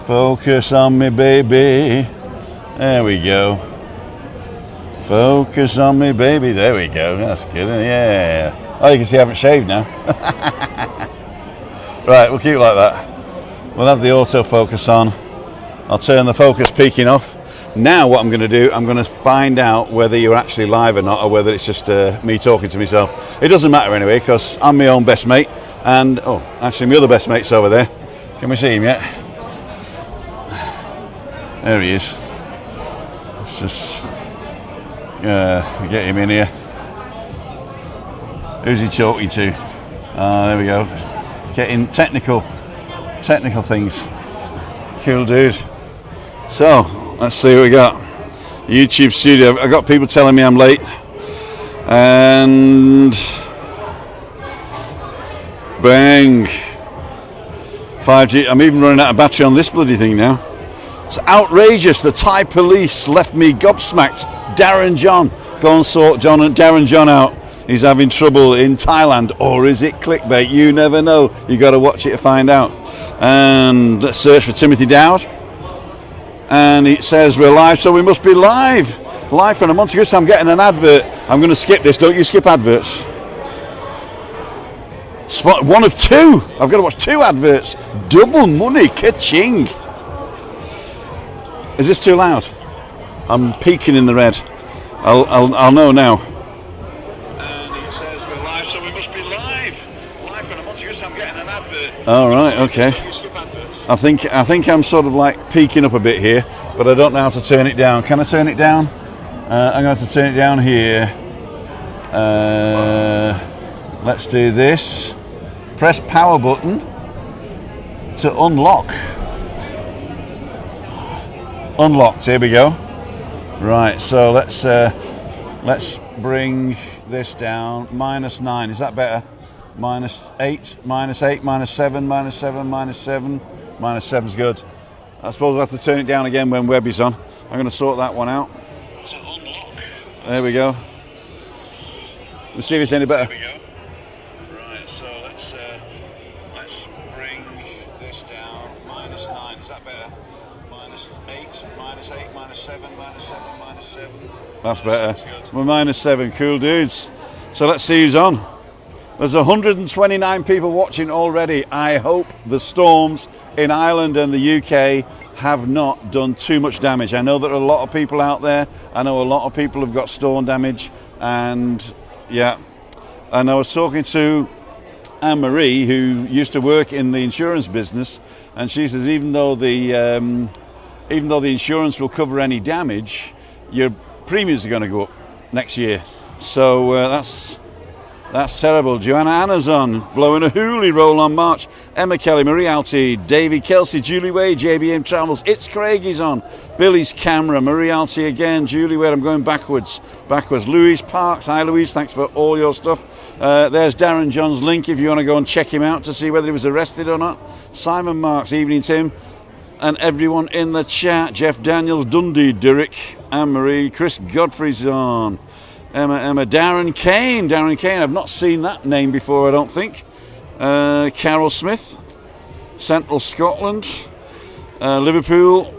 Focus on me, baby. There we go. Focus on me, baby. There we go. That's good. Yeah. Oh, you can see I haven't shaved now. Right, we'll keep it like that. We'll have the autofocus on. I'll turn the focus peaking off. Now what I'm going to do, I'm going to find out whether you're actually live or not, or whether it's just me talking to myself. It doesn't matter anyway, because I'm my own best mate. And, oh, actually my other best mate's over there. Can we see him yet? There he is. Let's just get him in here. Who's he talking to? There we go. Getting technical things. Cool dude. So, let's see what we got. YouTube studio. I've got people telling me I'm late. And bang. 5G. I'm even running out of battery on this bloody thing now. It's outrageous. The Thai police left me gobsmacked. Darren John. Go and sort Darren John out. He's having trouble in Thailand. Or is it clickbait? You never know. You got to watch it to find out. And let's search for Timothy Dowd. And it says we're live, so we must be live. Live from a Montecristo. I'm getting an advert. I'm going to skip this. Don't you skip adverts. Spot one of two. I've got to watch two adverts. Double money. Ka-ching. Is this too loud? I'm peeking in the red. I'll know now. And it says we're live, so we must be live. Live from a Montecristo. I'm getting an advert. All right. Okay. I think I'm sort of like peaking up a bit here, but I don't know how to turn it down. Can I turn it down? I'm going to have to turn it down here. Let's do this. Press power button to unlock. Unlocked. Here we go. Right. So let's bring this down. -9. Is that better? -8, -8, -7, -7, -7. -7's good. I suppose I'll have to turn it down again when WEBBY's on. I'm going to sort that one out. There we go. We'll see if it's any better. There we go. Right, so let's bring this down. -9. Is that better? -8, -8, -7, -7, -7. That's better. We're -7. Cool dudes. So let's see who's on. There's 129 people watching already. I hope the storms in Ireland and the UK have not done too much damage. I know there are a lot of people out there. I know a lot of people have got storm damage. And yeah, and I was talking to Anne-Marie, who used to work in the insurance business, and she says even though the insurance will cover any damage, your premiums are going to go up next year. So that's terrible. Joanna Anna's on, blowing a hoolie roll on March. Emma Kelly, Marie Alty, Davy Kelsey, Julie Wade, JBM Travels. It's Craig is on. Billy's camera, Marie Alty again, Julie Wade. I'm going backwards. Louise Parks. Hi Louise, thanks for all your stuff. There's Darren John's link if you want to go and check him out to see whether he was arrested or not. Simon Marks, evening Tim. And everyone in the chat. Jeff Daniels, Dundee, Derek, Anne-Marie, Chris Godfrey's on. Emma, Darren Kane. I've not seen that name before, I don't think. Carol Smith, Central Scotland, Liverpool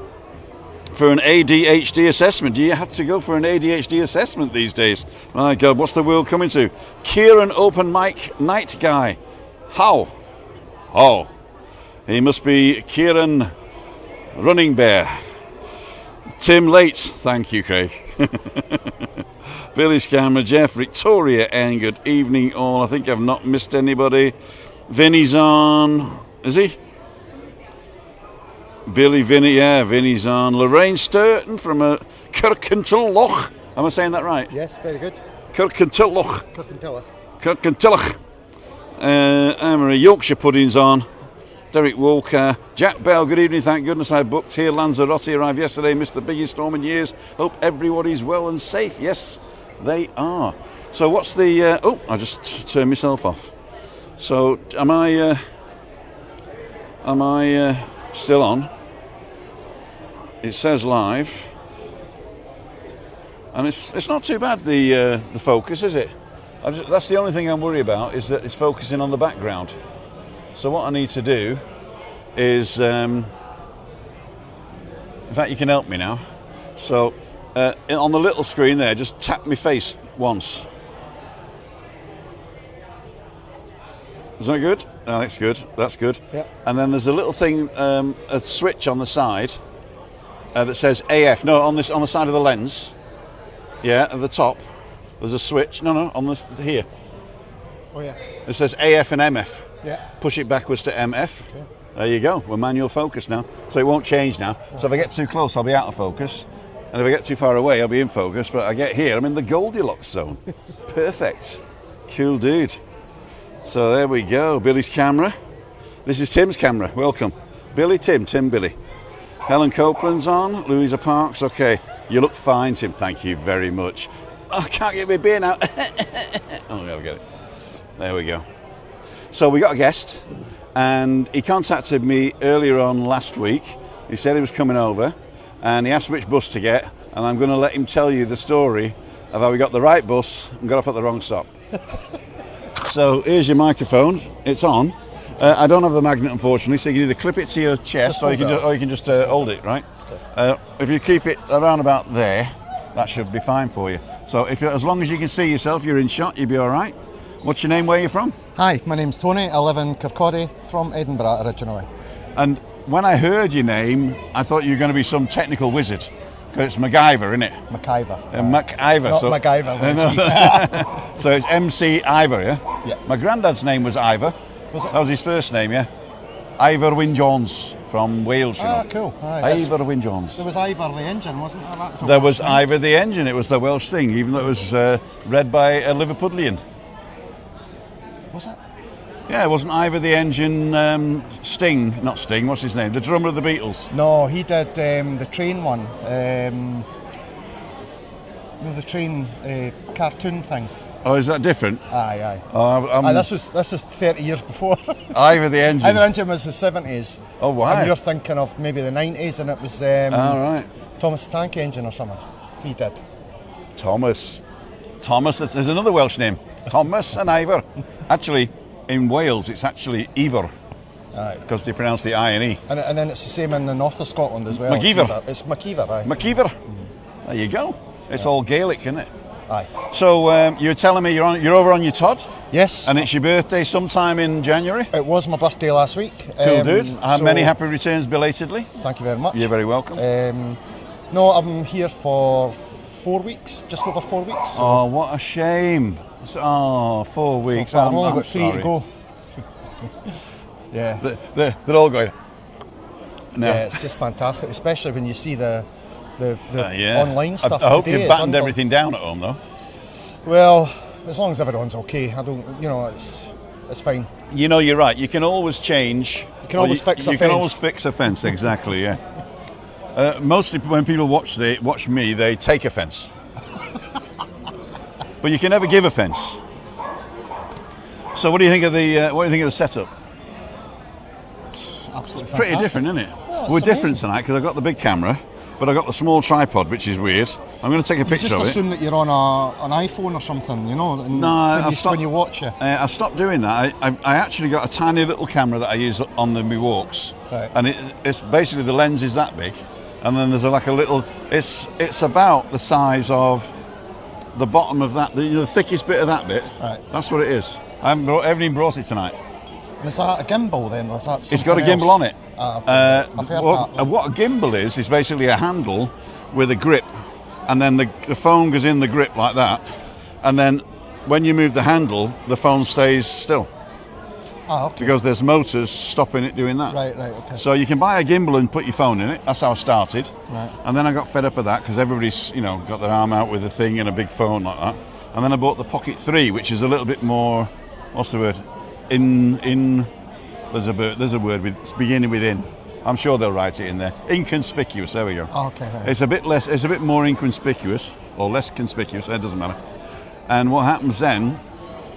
for an ADHD assessment. Do you have to go for an ADHD assessment these days? My God, what's the world coming to? Kieran Open Mic Night Guy. How? He must be Kieran Running Bear. Tim Late. Thank you, Craig. Billy's camera, Jeff, Victoria, and good evening all. I think I've not missed anybody. Vinny's on. Is he? Vinny, yeah, Vinny's on. Lorraine Sturton from Kirkintilloch. Am I saying that right? Yes, very good. Kirkintilloch. Anne-Marie, Yorkshire Pudding's on. Derek Walker, Jack Bell, good evening, thank goodness I booked here. Lanzarote arrived yesterday, missed the biggest storm in years. Hope everybody's well and safe. Yes, they are. So what's the... I just turned myself off. So am I still on? It says live. And it's not too bad, the focus, is it? That's the only thing I'm worried about, is that it's focusing on the background. So what I need to do is In fact, you can help me now. So, on the little screen there, just tap my face once. Is that good? Oh, that's good. That's good. Yeah. And then there's a little thing, a switch on the side that says AF. No, on the side of the lens. Yeah, at the top. There's a switch. No, on this here. Oh yeah. It says AF and MF. Yeah. Push it backwards to MF. Okay. There you go. We're manual focus now, so it won't change now. So if I get too close, I'll be out of focus, and if I get too far away, I'll be in focus. But I get here, I'm in the Goldilocks zone. Perfect. Cool, dude. So there we go. Billy's camera. This is Tim's camera. Welcome, Billy, Tim, Billy. Helen Copeland's on. Louisa Parks. Okay, you look fine, Tim. Thank you very much. Oh, I can't get my beer now. Oh, yeah, we get it. There we go. So we got a guest, and he contacted me earlier on last week. He said he was coming over, and he asked which bus to get, and I'm going to let him tell you the story of how we got the right bus and got off at the wrong stop. So here's your microphone. It's on. I don't have the magnet, unfortunately, so you can either clip it to your chest or you can just hold it, right? Okay. If you keep it around about there, that should be fine for you. So as long as you can see yourself, you're in shot, you'll be all right. What's your name? Where are you from? Hi, my name's Tony. I live in Kirkcaldy, from Edinburgh originally. And when I heard your name, I thought you were going to be some technical wizard. Because it's MacGyver, isn't it? MacIver. MacIver. Not so, MacGyver. So it's MC Ivor, yeah? Yeah. My granddad's name was Ivor. Was it? That was his first name, yeah? Ivor Wynne-Jones from Wales, you know. Cool. Ivor Wynne-Jones. There was Ivor the engine, wasn't there? There was Ivor the engine. It was the Welsh thing, even though it was read by a Liverpudlian. Was it? Yeah, it wasn't Ivor the engine. Not Sting. What's his name? The drummer of the Beatles. No, he did the train one. The train cartoon thing. Oh, is that different? Aye. Oh, this is 30 years before. Ivor the engine. Ivor the engine was the 70s. Oh, wow. And you're thinking of maybe the 90s, and it was all right. Thomas the Tank Engine or something. He did. Thomas. There's another Welsh name. Thomas and Ivor. Actually, in Wales, it's actually Ivor. Because they pronounce the I and E. And then it's the same in the north of Scotland as well. MacIver. It's MacIver, aye. MacIver. There you go. It's all Gaelic, isn't it? Aye. So you were telling me you're over on your Todd? Yes. And it's your birthday sometime in January? It was my birthday last week. Cool, dude. I have many happy returns belatedly. Thank you very much. You're very welcome. No, I'm here for 4 weeks, just over 4 weeks. So. Oh, what a shame. 4 weeks. So I've only got 3 to go. Yeah. They're all going. No. Yeah, it's just fantastic, especially when you see the online stuff. I hope today. you battened everything down at home, though. Well, as long as everyone's okay, it's fine. You know, you're right. You can always change. You can always fix a fence. You can always fix a fence, exactly, yeah. Mostly when people watch me, they take offence. But you can never give offence. So what do you think of the setup? Absolutely Pretty fantastic. different, isn't it? Well, We're it's different amazing. tonight because I've got the big camera, but I've got the small tripod, which is weird. I'm going to take a picture You just of it. assume that you're on an iPhone or something, and when you watch it. I stopped doing that. I actually got a tiny little camera that I use on my walks, Right. and it's basically the lens is that big, and then there's a little. It's about the size of the bottom of that, the thickest bit of that bit. Right. That's what it is. I haven't even brought it tonight. And is that a gimbal then, or is that It's got a gimbal on it. I've heard that. What a gimbal is basically a handle with a grip, and then the phone goes in the grip like that, and then when you move the handle, the phone stays still. Okay. Because there's motors stopping it doing that. Right, okay. So you can buy a gimbal and put your phone in it. That's how I started. Right. And then I got fed up of that because everybody's got their arm out with a thing and a big phone like that. And then I bought the Pocket 3, which is a little bit more. What's the word? There's a word it's beginning with in. I'm sure they'll write it in there. Inconspicuous. There we go. Okay. Right. It's a bit more inconspicuous or less conspicuous. It doesn't matter. And what happens then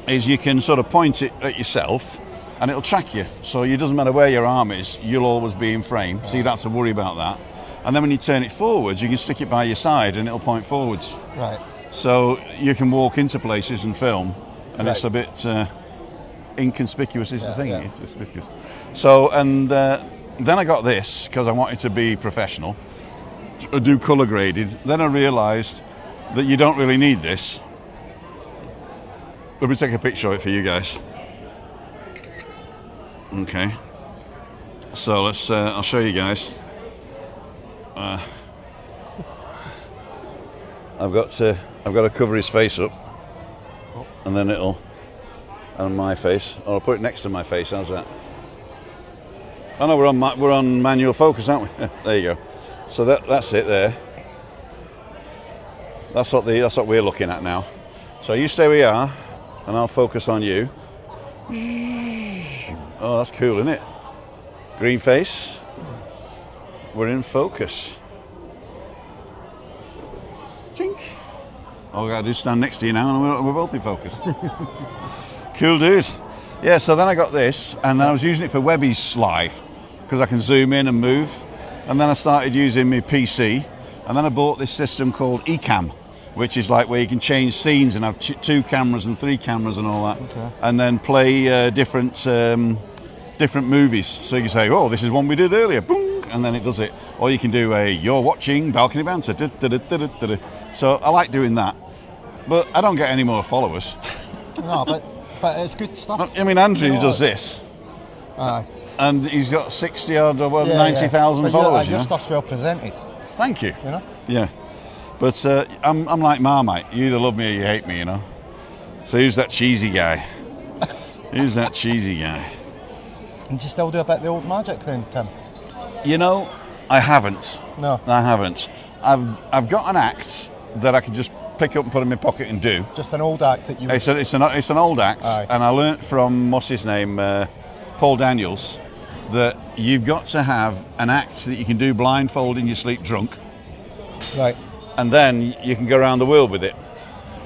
is you can sort of point it at yourself, and it'll track you. So it doesn't matter where your arm is, you'll always be in frame. So you don't have to worry about that. And then when you turn it forwards, you can stick it by your side, and it'll point forwards. Right. So you can walk into places and film, and Right. it's a bit inconspicuous is the thing. Yeah. It's conspicuous. So, and then I got this because I wanted to be professional. do colour graded. Then I realised that you don't really need this. Let me take a picture of it for you guys. Okay. So let's. I'll show you guys. I've got to cover his face up, and then and my face, or I'll put it next to my face. How's that? Oh no, we're on manual focus, aren't we? There you go. So that's it there. That's what we're looking at now. So you stay where you are, and I'll focus on you. Oh, that's cool, isn't it? Green face. We're in focus. Tink. All I gotta do is stand next to you now, and we're both in focus. Cool, dude. Yeah. So then I got this, and then I was using it for WEBBY's live because I can zoom in and move. And then I started using my PC, and then I bought this system called Ecamm, which is like where you can change scenes and have 2 cameras and 3 cameras and all that, okay. And then play different movies. So you can say, oh, this is one we did earlier, boom, and then it does it. Or you can do you're watching Balcony Banter. So I like doing that, but I don't get any more followers. No, but it's good stuff. I mean, Andrew does this. Aye. And he's got 60 odd or 90,000 followers. Your stuff's well presented. Thank you. You know? Yeah. But I'm like Marmite. You either love me or you hate me, you know. So who's that cheesy guy? Who's that cheesy guy? And you still do a bit of the old magic then, Tim? You know, I haven't. No. I haven't. I've got an act that I can just pick up and put in my pocket and do. Just an old act that you... It's an old act. Aye. And I learnt from, what's his name, Paul Daniels, that you've got to have an act that you can do blindfold in your sleep drunk. Right. And then you can go around the world with it.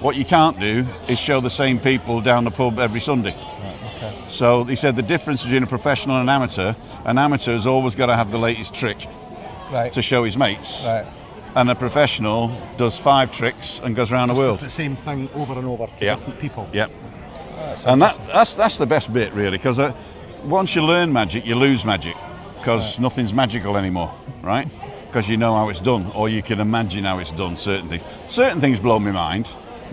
What you can't do is show the same people down the pub every Sunday. Right, okay. So he said the difference between a professional and an amateur has always got to have the latest trick, right, to show his mates. Right. And a professional does 5 tricks and goes around the world. The same thing over and over to different people. Yep. And that's the best bit, really, because once you learn magic, you lose magic, because nothing's magical anymore, right? Because you know how it's done, or you can imagine how it's done. Certain things blow my mind,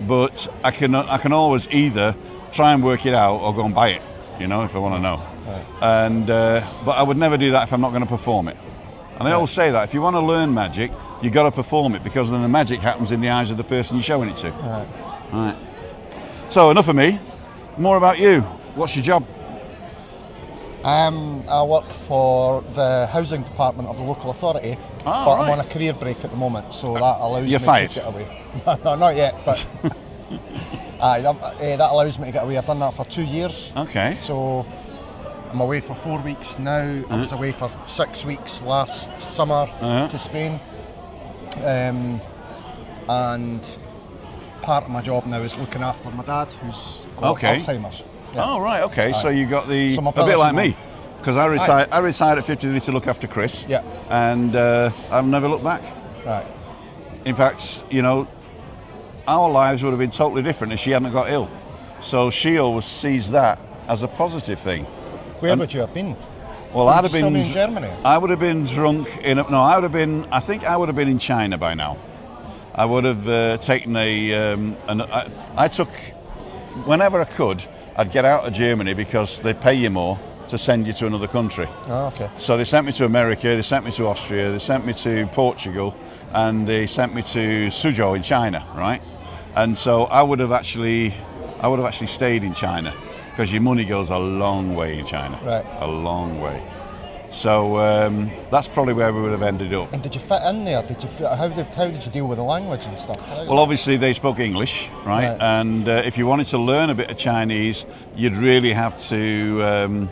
but I can always either try and work it out or go and buy it, you know, if I want to know. Right. And but I would never do that if I'm not going to perform it. And I always say that if you want to learn magic, you got to perform it, because then the magic happens in the eyes of the person you're showing it to. Right. Right. So enough of me. More about you. What's your job? I work for the housing department of the local authority, but I'm on a career break at the moment, so that allows me to get away. No, not yet, but that allows me to get away. I've done that for 2 years. Okay. So I'm away for 4 weeks now. I was away for 6 weeks last summer to Spain, and part of my job now is looking after my dad, who's got Alzheimer's. Yeah. Oh, right, okay. So you got a bit like me, because I retired at 53 to look after Chris. Yeah. And I've never looked back. Right. In fact, you know, our lives would have been totally different if she hadn't got ill. So she always sees that as a positive thing. Where would you have been? Well, I'd have been in Germany. I would have been drunk I think I would have been in China by now. I would have taken I took, whenever I could, I'd get out of Germany, because they pay you more to send you to another country. Oh, okay. So they sent me to America, they sent me to Austria, they sent me to Portugal, and they sent me to Suzhou in China, right? And so I would have actually stayed in China, because your money goes a long way in China. Right. A long way. So that's probably where we would have ended up. And did you fit in there? How did you deal with the language and stuff? Well, obviously they spoke English, right? And if you wanted to learn a bit of Chinese, you'd really have to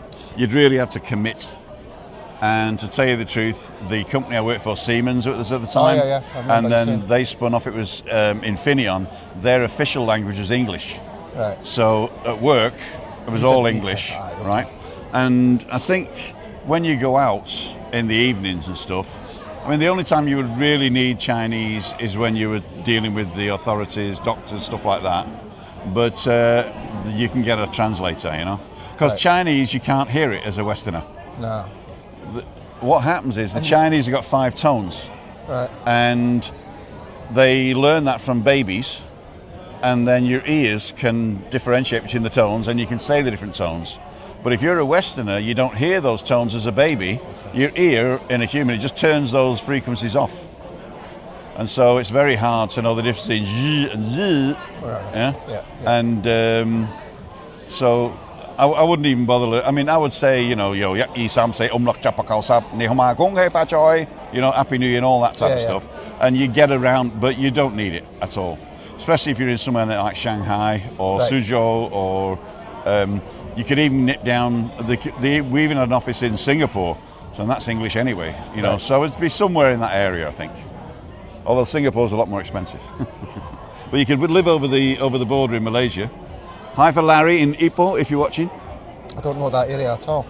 commit. And to tell you the truth, the company I worked for, Siemens, was at the time, and then they spun off. It was Infineon. Their official language was English. Right. So at work, it was all English, right? And I think when you go out in the evenings and stuff, I mean, the only time you would really need Chinese is when you were dealing with the authorities, doctors, stuff like that. But you can get a translator, you know, because Chinese, you can't hear it as a Westerner. No. What happens is the Chinese have got 5 tones. and they learn that from babies, and then your ears can differentiate between the tones, and you can say the different tones. But if you're a Westerner, you don't hear those tones as a baby. Your ear in a human, it just turns those frequencies off. And so it's very hard to know the difference between Z and Z. And so I wouldn't even bother. I mean, I would say, you know, say Happy New Year and all that type of stuff. And you get around, but you don't need it at all. Especially if you're in somewhere like Shanghai or Suzhou, or you could even nip down. We even had an office in Singapore, so that's English anyway. You know, so it'd be somewhere in that area, I think. Although Singapore's a lot more expensive. But you could live over the border in Malaysia. Hi for Larry in Ipoh, if you're watching. I don't know that area at all.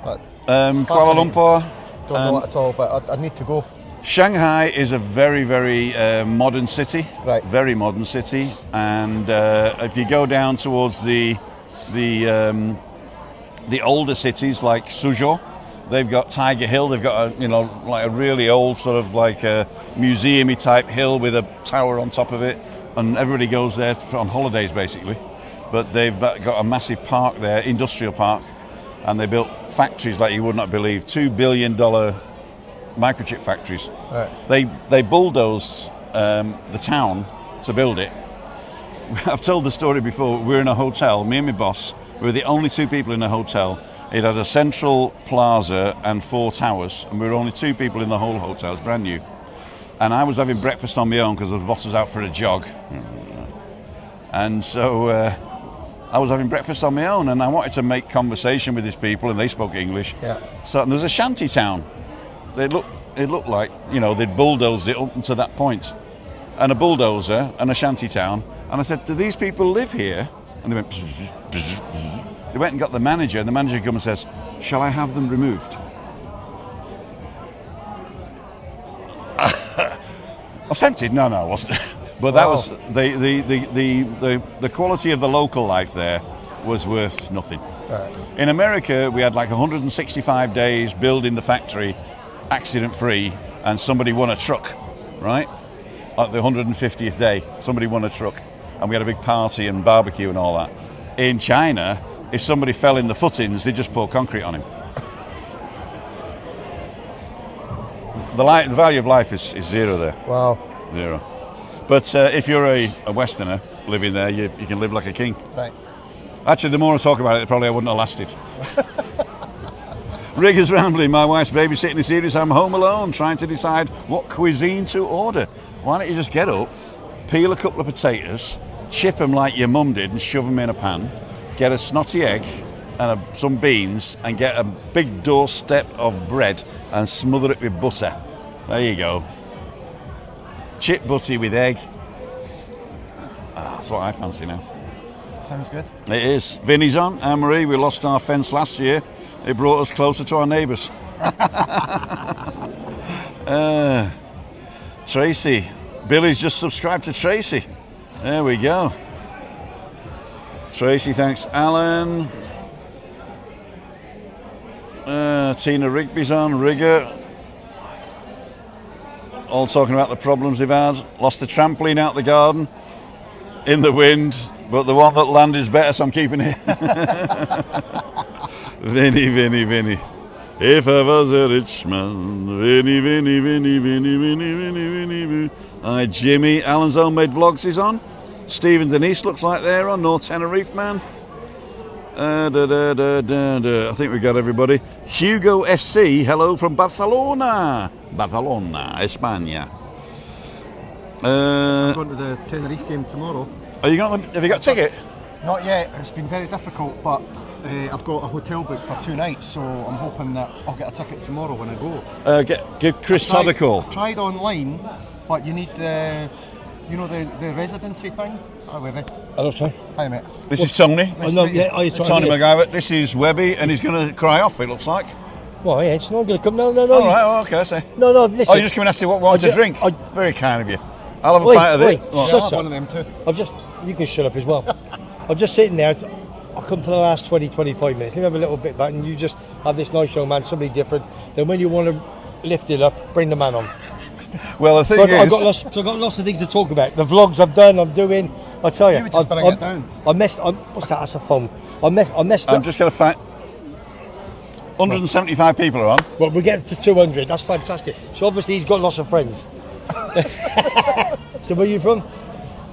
But Kuala Lumpur. Don't know it at all, but I need to go. Shanghai is a very, very modern city. Right. Very modern city. And if you go down towards the older cities like Suzhou, they've got Tiger Hill. They've got a really old sort of like a museum-y type hill with a tower on top of it, and everybody goes there on holidays basically. But they've got a massive park there, industrial park, and they built factories like you would not believe, $2 billion microchip factories. Right. They bulldozed the town to build it. I've told the story before. We're in a hotel, me and my boss. We were the only two people in a hotel. It had a central plaza and 4 towers, and we were only 2 people in the whole hotel. It's brand new. And I was having breakfast on my own because the boss was out for a jog. And so I was having breakfast on my own, and I wanted to make conversation with these people, and they spoke English. Yeah. So there was a shanty town. It looked like, they'd bulldozed it up to that point. And a bulldozer and a shanty town. And I said, do these people live here? And they went, they went and got the manager, and the manager comes and says, shall I have them removed? I was tempted. No, I wasn't. But that was the quality of the local life there was worth nothing. Right. In America, we had like 165 days building the factory, accident-free, and somebody won a truck, right? At the 150th day, somebody won a truck, and we had a big party and barbecue and all that. In China, if somebody fell in the footings, they just pour concrete on him. The value of life is zero there. Wow. Zero. But if you're a Westerner living there, you can live like a king. Right. Actually, the more I talk about it, probably I wouldn't have lasted. Riggers rambling. My wife's babysitting this evening, so I'm home alone trying to decide what cuisine to order. Why don't you just get up, peel a couple of potatoes, chip them like your mum did and shove them in a pan, get a snotty egg and some beans, and get a big doorstep of bread and smother it with butter. There you go. Chip butty with egg. That's what I fancy now. Sounds good. It is. Vinny's on. Anne-Marie, we lost our fence last year. It brought us closer to our neighbours. Tracy. Billy's just subscribed to Tracy. There we go. Tracy, thanks. Alan. Tina Rigby's on. Rigger. All talking about the problems they've had. Lost the trampoline out the garden in the wind, but the one that landed is better, so I'm keeping it. Vinny. If I was a rich man, Vinny. Hi, Jimmy. Alan's Homemade Vlogs is on. Steve and Denise looks like they're on. North Tenerife, man. I think we got everybody. Hugo FC, hello from Barcelona, España. I'm going to the Tenerife game tomorrow. Are you going? Have you got a ticket? Not yet. It's been very difficult, but I've got a hotel booked for 2 nights, so I'm hoping that I'll get a ticket tomorrow when I go. Give Chris Todd a call. I tried online, but you need the residency thing. Hi, Webby. Hello, sir. Hi, mate. This is Tony. Tony McGiver. This is Webby, and he's going to cry off, it looks like. Well, yeah, it's not going to come. No. All right, okay, I see. No, listen. Oh, you're just coming to ask you what we want to drink? Very kind of you. I'll have a pint of it. I'll have one of them too. You can shut up as well. I'm just sitting there. I'll come for the last 20-25 minutes. Let me have a little bit back, and you just have this nice young man, somebody different. Then when you want to lift it up, bring the man on. Well, the thing is, I've got lots of things to talk about. The vlogs I'm doing. I tell you, You would just bring it down. What's that? That's a phone. I messed up. I'm just going to find 175 people are on. Well, we get to 200. That's fantastic. So obviously he's got lots of friends. So where are you from?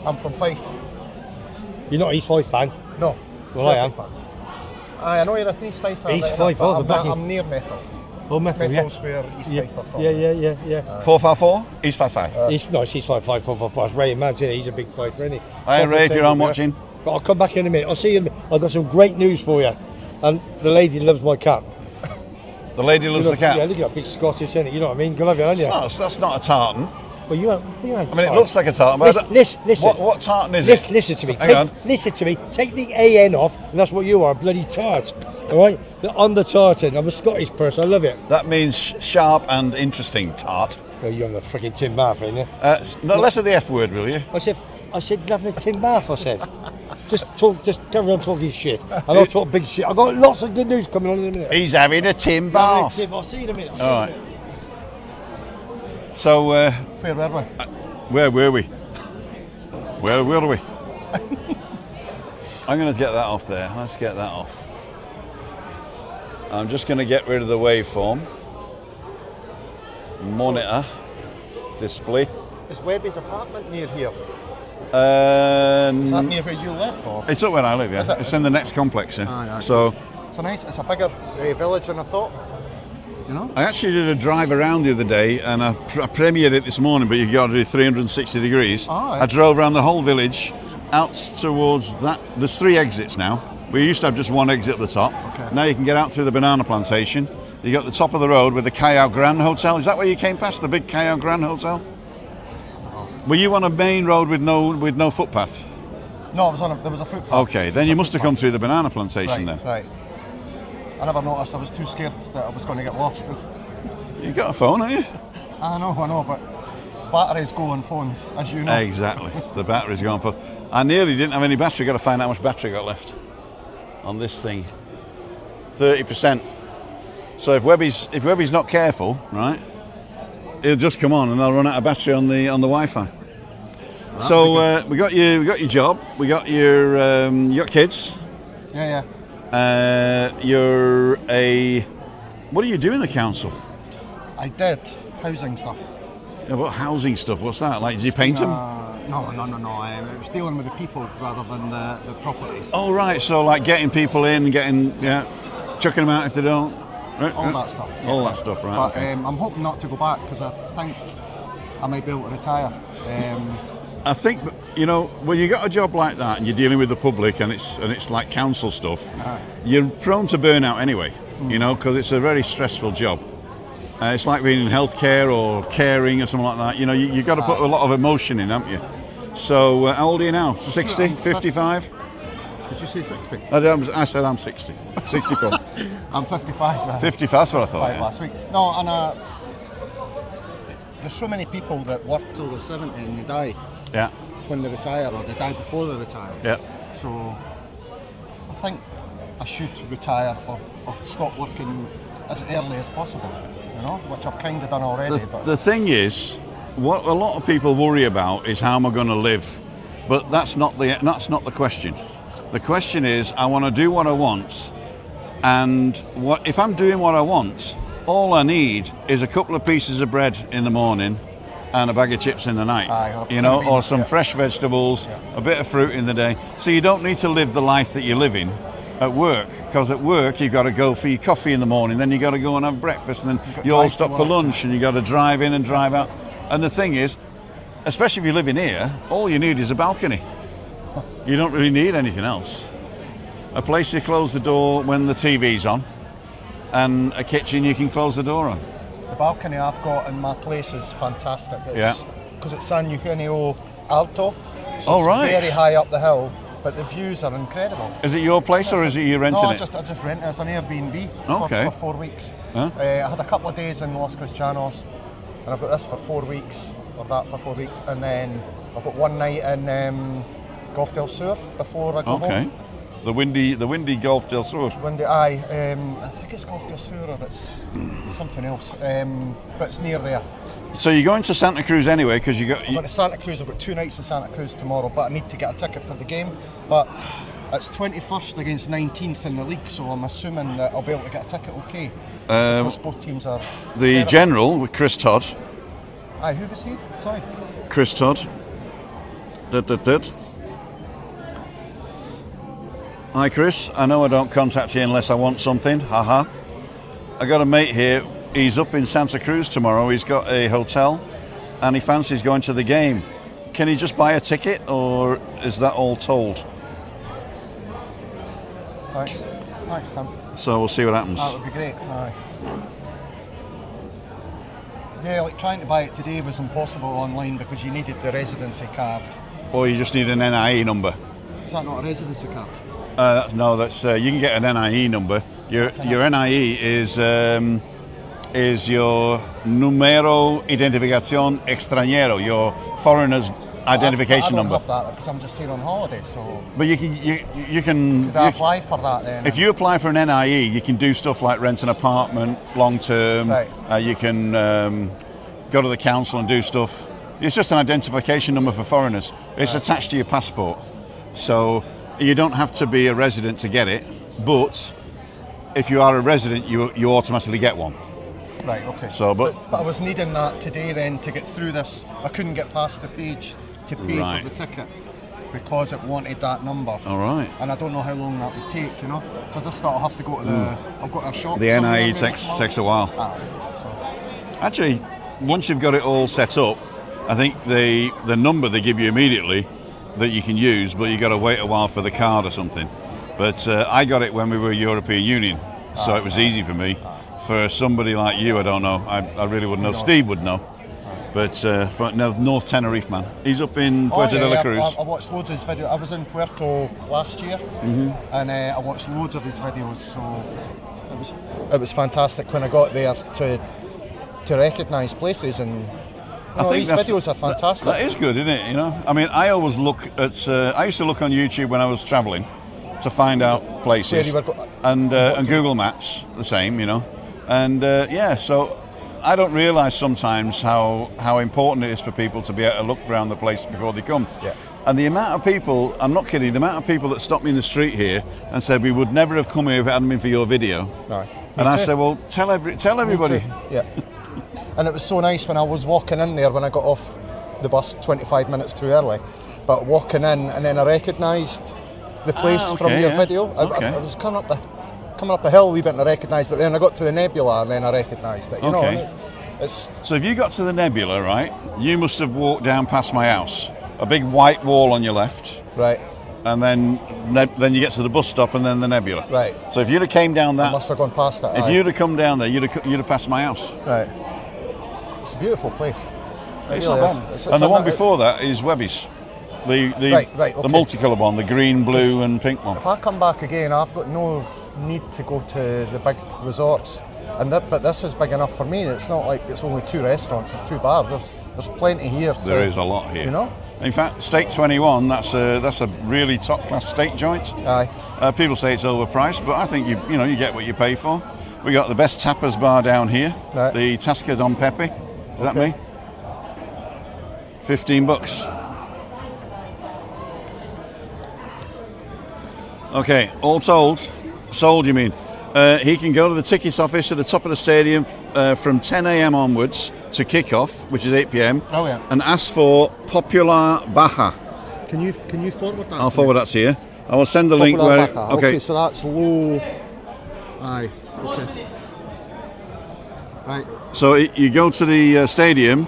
I'm from Fife. You're not an East Fife fan? No. Well, I am. Fan. I know you're an East Fife fan. East Fife, oh, the backing. I'm near Methil. Oh, Methil, Methel's where East Fife are from. Yeah. 454, East 55. East 5, 4, 4. It's Ray and Madge, he's a big Fifer, isn't he? Hi Ray, if you're on watching. But I'll come back in a minute. I'll see you. I've got some great news for you. And the lady loves my cat. The lady loves the cat? Yeah, look at that big Scottish, isn't it? You know what I mean? Good love it, aren't you? That's not a tartan. Well, you ain't I mean, it looks like a tartan, but listen. What tartan is it? Listen to me. Hang on. Listen to me. Take the AN off, and that's what you are, a bloody tart. All right? I'm the tartan. I'm a Scottish person. I love it. That means sharp and interesting tart. Well, you're on the freaking Tim Bath, ain't you? No, less of the F word, will you? I said, lovely Tim Bath, I said. Just carry on talking shit. And I'll talk big shit. I've got lots of good news coming on in a minute. He's having a Tim Bath. I'll see you in a minute. All right. So, where were we? Where were we? Where were we? I'm going to get that off there. Let's get that off. I'm just going to get rid of the waveform. Monitor. Display. Is Webby's apartment near here? Is that near where you live? Or? It's up where I live, yeah. Is it? It's in the next complex, yeah. Yeah. So it's a bigger village than I thought. You know? I actually did a drive around the other day, and I premiered it this morning, but you've got to do 360 degrees. Oh, right. I drove around the whole village, out towards that. There's 3 exits now. We used to have just 1 exit at the top. Okay. Now you can get out through the banana plantation. You got the top of the road with the Callao Grand Hotel. Is that where you came past, the big Callao Grand Hotel? Were you on a main road with no footpath? No, there was a footpath. Okay, then you must have come through the banana plantation then. Right. I never noticed. I was too scared that I was going to get lost. You got a phone, haven't you? I know, but batteries go on phones, as you know. Exactly. The battery's gone for. I nearly didn't have any battery. Got to find out how much battery I got left on this thing. 30%. So if Webby's not careful, right, it'll just come on and they'll run out of battery on the Wi-Fi. So we got your job. We got you got kids. Yeah. You're a. What do you do in the council? I did housing stuff. Yeah, what housing stuff? What's that? Like, did you paint them? No. I was dealing with the people rather than the properties. Oh right, so like getting people in, chucking them out if they don't. Right, all that stuff. Yeah. All that stuff, right? But okay. I'm hoping not to go back because I think I might be able to retire. I think when you got a job like that and you're dealing with the public and it's like council stuff, you're prone to burnout anyway. Because it's a very stressful job. It's like being in healthcare or caring or something like that. You've got to put a lot of emotion in, haven't you? So how old are you now? 60, 55? Did you say 60? I said I'm 60. 64. I'm 55. Right? 55, that's what I thought. 55 Yeah. last week. No, and there's so many people that work till they're 70 and they die. Yeah. When they retire or they die before they retire. Yeah. So I think I should retire or stop working as early as possible, which I've kind of done already. The thing is, what a lot of people worry about is how am I going to live, but that's not the question. The question is, I want to do what I want, and if I'm doing what I want, all I need is a couple of pieces of bread in the morning and a bag of chips in the night, or some fresh vegetables, a bit of fruit in the day. So you don't need to live the life that you're living at work, because at work you've got to go for your coffee in the morning, then you've got to go and have breakfast, and then you all stop for lunch, and you've got to drive in and drive out. And the thing is, especially if you live in here, all you need is a balcony. You don't really need anything else. A place you close the door when the TV's on, and a kitchen you can close the door on. The balcony I've got in my place is fantastic. Because it's San Eugenio Alto, so it's very high up the hill, but the views are incredible. Is it your place or is it you renting it? No, I just rent it as an Airbnb for 4 weeks. Huh? I had a couple of days in Los Cristianos, and I've got this for 4 weeks, or that for 4 weeks, and then I've got one night in Golf del Sur before I go home. The windy Golf del Sur. Windy, I think it's Golf del Sur or it's something else, but it's near there. So you're going to Santa Cruz anyway because I'm going to Santa Cruz. I've got 2 nights in Santa Cruz tomorrow, but I need to get a ticket for the game. But it's 21st against 19th in the league, so I'm assuming that I'll be able to get a ticket okay. Because both teams are... The terrible. general with Chris Todd. Aye, who was he? Sorry. Chris Todd. Hi Chris, I know I don't contact you unless I want something, haha. I got a mate here, he's up in Santa Cruz tomorrow, he's got a hotel and he fancies going to the game. Can he just buy a ticket or is that all told? Thanks. Thanks, Tim. So we'll see what happens. That would be great. Aye. Yeah, like trying to buy it today was impossible online because you needed the residency card. Or you just need an NIE number. Is that not a residency card? No, that's you can get an NIE number. Your NIE is your número identificación extranjero, your foreigner's identification number. I don't have that because I'm just here on holiday. So. But you can. Could I apply for that then? If you apply for an NIE, you can do stuff like rent an apartment long term. Right. You can go to the council and do stuff. It's just an identification number for foreigners. It's attached to your passport, so you don't have to be a resident to get it. But if you are a resident, you automatically get one. Right. Okay. So, but I was needing that today then to get through this. I couldn't get past the page to pay for the ticket because it wanted that number. All right. And I don't know how long that would take, you know. So I just thought I'll have to go to the. I've got a shop. The NIE takes a while. Actually, once you've got it all set up, I think the number they give you immediately that you can use, but you got to wait a while for the card or something. But I got it when we were European Union, so it was easy for me. For somebody like you, I don't know. I really wouldn't know. Steve would know. But for North Tenerife, man. He's up in Puerto de la Cruz. I watched loads of his videos. I was in Puerto last year, and I watched loads of his videos. So it was fantastic when I got there to recognise places, and I think these videos are fantastic. That is good, isn't it? You know, I mean, I always look at. I used to look on YouTube when I was travelling to find out places, and Google Maps the same, you know. And so I don't realise sometimes how important it is for people to be able to look around the place before they come. Yeah. And the amount of people, I'm not kidding, the amount of people that stopped me in the street here and said we would never have come here if it hadn't been for your video. Right. And I said, well, tell everybody. Yeah. And it was so nice when I was walking in there when I got off the bus 25 minutes too early, but walking in and then I recognised the place from your video. I was coming up the hill a wee bit and I recognised, but then I got to the nebula and then I recognised it. You know, so if you got to the nebula, right, you must have walked down past my house, a big white wall on your left, right, and then you get to the bus stop and then the nebula, right. So if you'd have came down that, I must have gone past it. If you'd have come down there, you'd have passed my house. Right. It's a beautiful place. It's not bad. And the one before that is Webby's. The multicolored one, the green, blue and pink one. If I come back again, I've got no need to go to the big resorts, but this is big enough for me. It's not like it's only 2 restaurants and 2 bars. There's plenty here. There is a lot here. You know. In fact, Steak 21, that's a really top class steak joint. Aye. People say it's overpriced, but I think you get what you pay for. We got the best tapas bar down here, right. The Tasca Don Pepe. Is that me? $15. Okay, all sold you mean. He can go to the tickets office at the top of the stadium from 10 a.m. onwards to kick-off, which is 8 p.m. Oh, yeah. And ask for Popular Baja. Can you forward that? I'll forward that to you. I will send the link where. Okay, so that's low. Aye. Okay. Right. So you go to the stadium.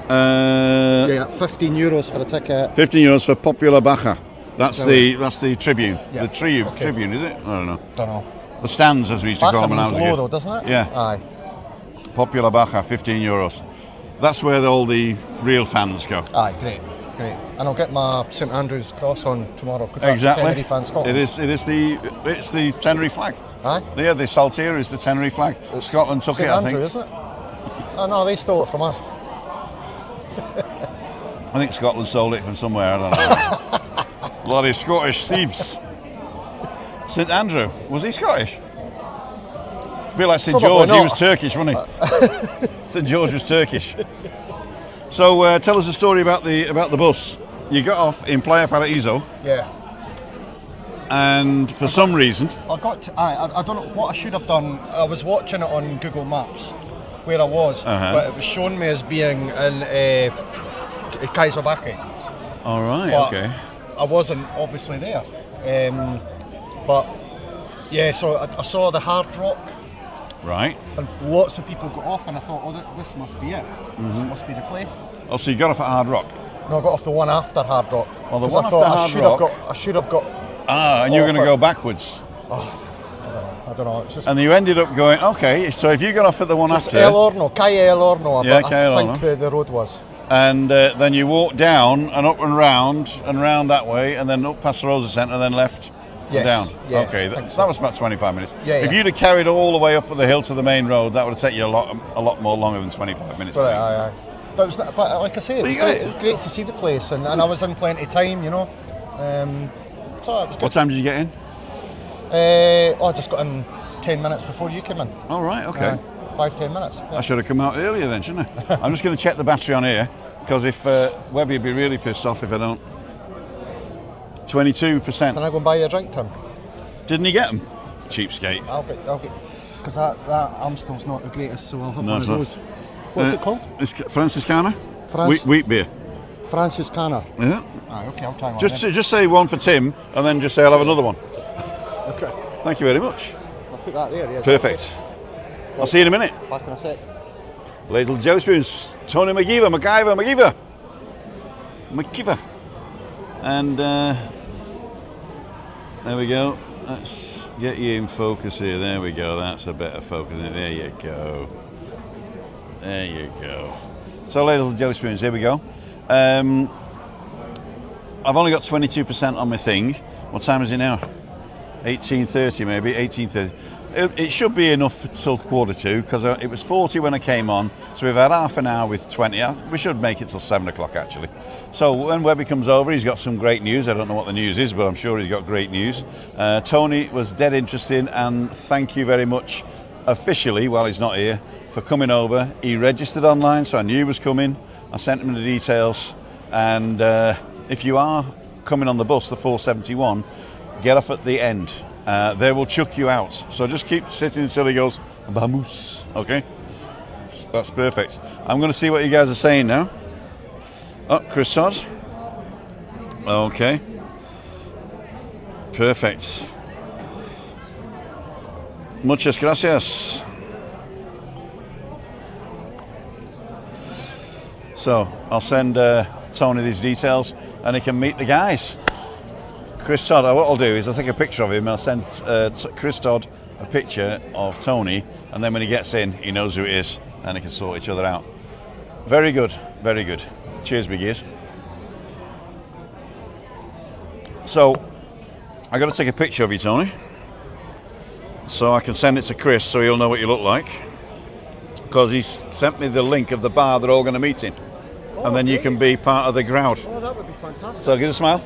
€15 for a ticket. €15 for Popular Baja. That's the tribune. Yeah. The tribune, is it? I don't know. Don't know. The stands, as we used to call them when I was a kid. Low though, doesn't it? Yeah. Aye. Popular Baja, €15. That's where all the real fans go. Aye, great. And I'll get my St Andrew's cross on tomorrow because that's Tenerife and Scotland. It's the Tenerife flag. Aye. Yeah, the Saltire is the Tenerife flag. It's Scotland took St. it, I Andrew, think. Isn't it? Oh no, they stole it from us. I think Scotland sold it from somewhere. I don't know. Bloody Scottish thieves. St Andrew, was he Scottish? A bit like St George, he was Turkish, wasn't he? St George was Turkish. So tell us a story about the bus. You got off in Playa Paraíso. Yeah. And for some reason, I don't know what I should have done. I was watching it on Google Maps where I was, but it was showing me as being in Kaisabaki. All right, but okay. I wasn't obviously there. But yeah, so I saw the Hard Rock. Right. And lots of people got off, and I thought, oh, this must be it. This must be the place. Oh, so you got off at Hard Rock? No, I got off the one after Hard Rock. Well, the one after Hard Rock. I should have got. And you were going to go backwards. I don't know. It's just. And you ended up going, okay. So if you got off at the one after, El Horno, Calle El Horno. Yeah, I Calle think the road was. And then you walked down and up and round that way, and then up past the Rosa Centre, and then left and down. Yeah, okay, that so. was about 25 minutes. Yeah, if you'd have carried all the way up the hill to the main road, that would have taken you a lot more longer than 25 minutes. But, aye. But like I say, it was great to see the place, and I was in plenty of time, you know. So it was good. What time did you get in? I just got in 10 minutes before you came in. All right, okay. 5-10 minutes. Yeah. I should have come out earlier then, shouldn't I? I'm just going to check the battery on here, because if Webby would be really pissed off if I don't. 22%. Can I go and buy you a drink, Tim? Didn't he get them? Cheapskate. I'll get, because that Amstel's not the greatest, so I'll have one of those. What's it called? It's Franciscana. Wheat beer. Franciscana. Yeah. Okay, I'll try one. Just say one for Tim, and then just say I'll have another one. Okay. Thank you very much. I'll put that there. Yeah. Perfect. I'll see you in a minute. Back in a sec. Little jelly spoons. Tony McGeever. And there we go. Let's get you in focus here. There we go. That's a better focus. There you go. There you go. So, ladles and jelly spoons, here we go. I've only got 22% on my thing. What time is it now? 18:30 maybe, 18:30. It should be enough till 1:45, because it was 40 when I came on, so we've had half an hour with 20. We should make it till 7 o'clock actually. So when Webby comes over, he's got some great news. I don't know what the news is, but I'm sure he's got great news. Tony was dead interested, and thank you very much officially, while he's not here, for coming over. He registered online, so I knew he was coming. I sent him the details, and if you are coming on the bus, the 471, get off at the end. They will chuck you out. So just keep sitting until he goes, vamos. Okay? That's perfect. I'm going to see what you guys are saying now. Oh, Chris Todd. Okay. Perfect. Muchas gracias. So I'll send Tony these details, and he can meet the guys. Chris Todd, what I'll do is I'll take a picture of him, and I'll send Chris Todd a picture of Tony, and then when he gets in, he knows who it is, and they can sort each other out. Very good, very good. Cheers, big ears. So, I got to take a picture of you, Tony, so I can send it to Chris, so he'll know what you look like, because he's sent me the link of the bar they're all going to meet in, and then you can be part of the crowd. Oh, that would be fantastic. So, give us a smile.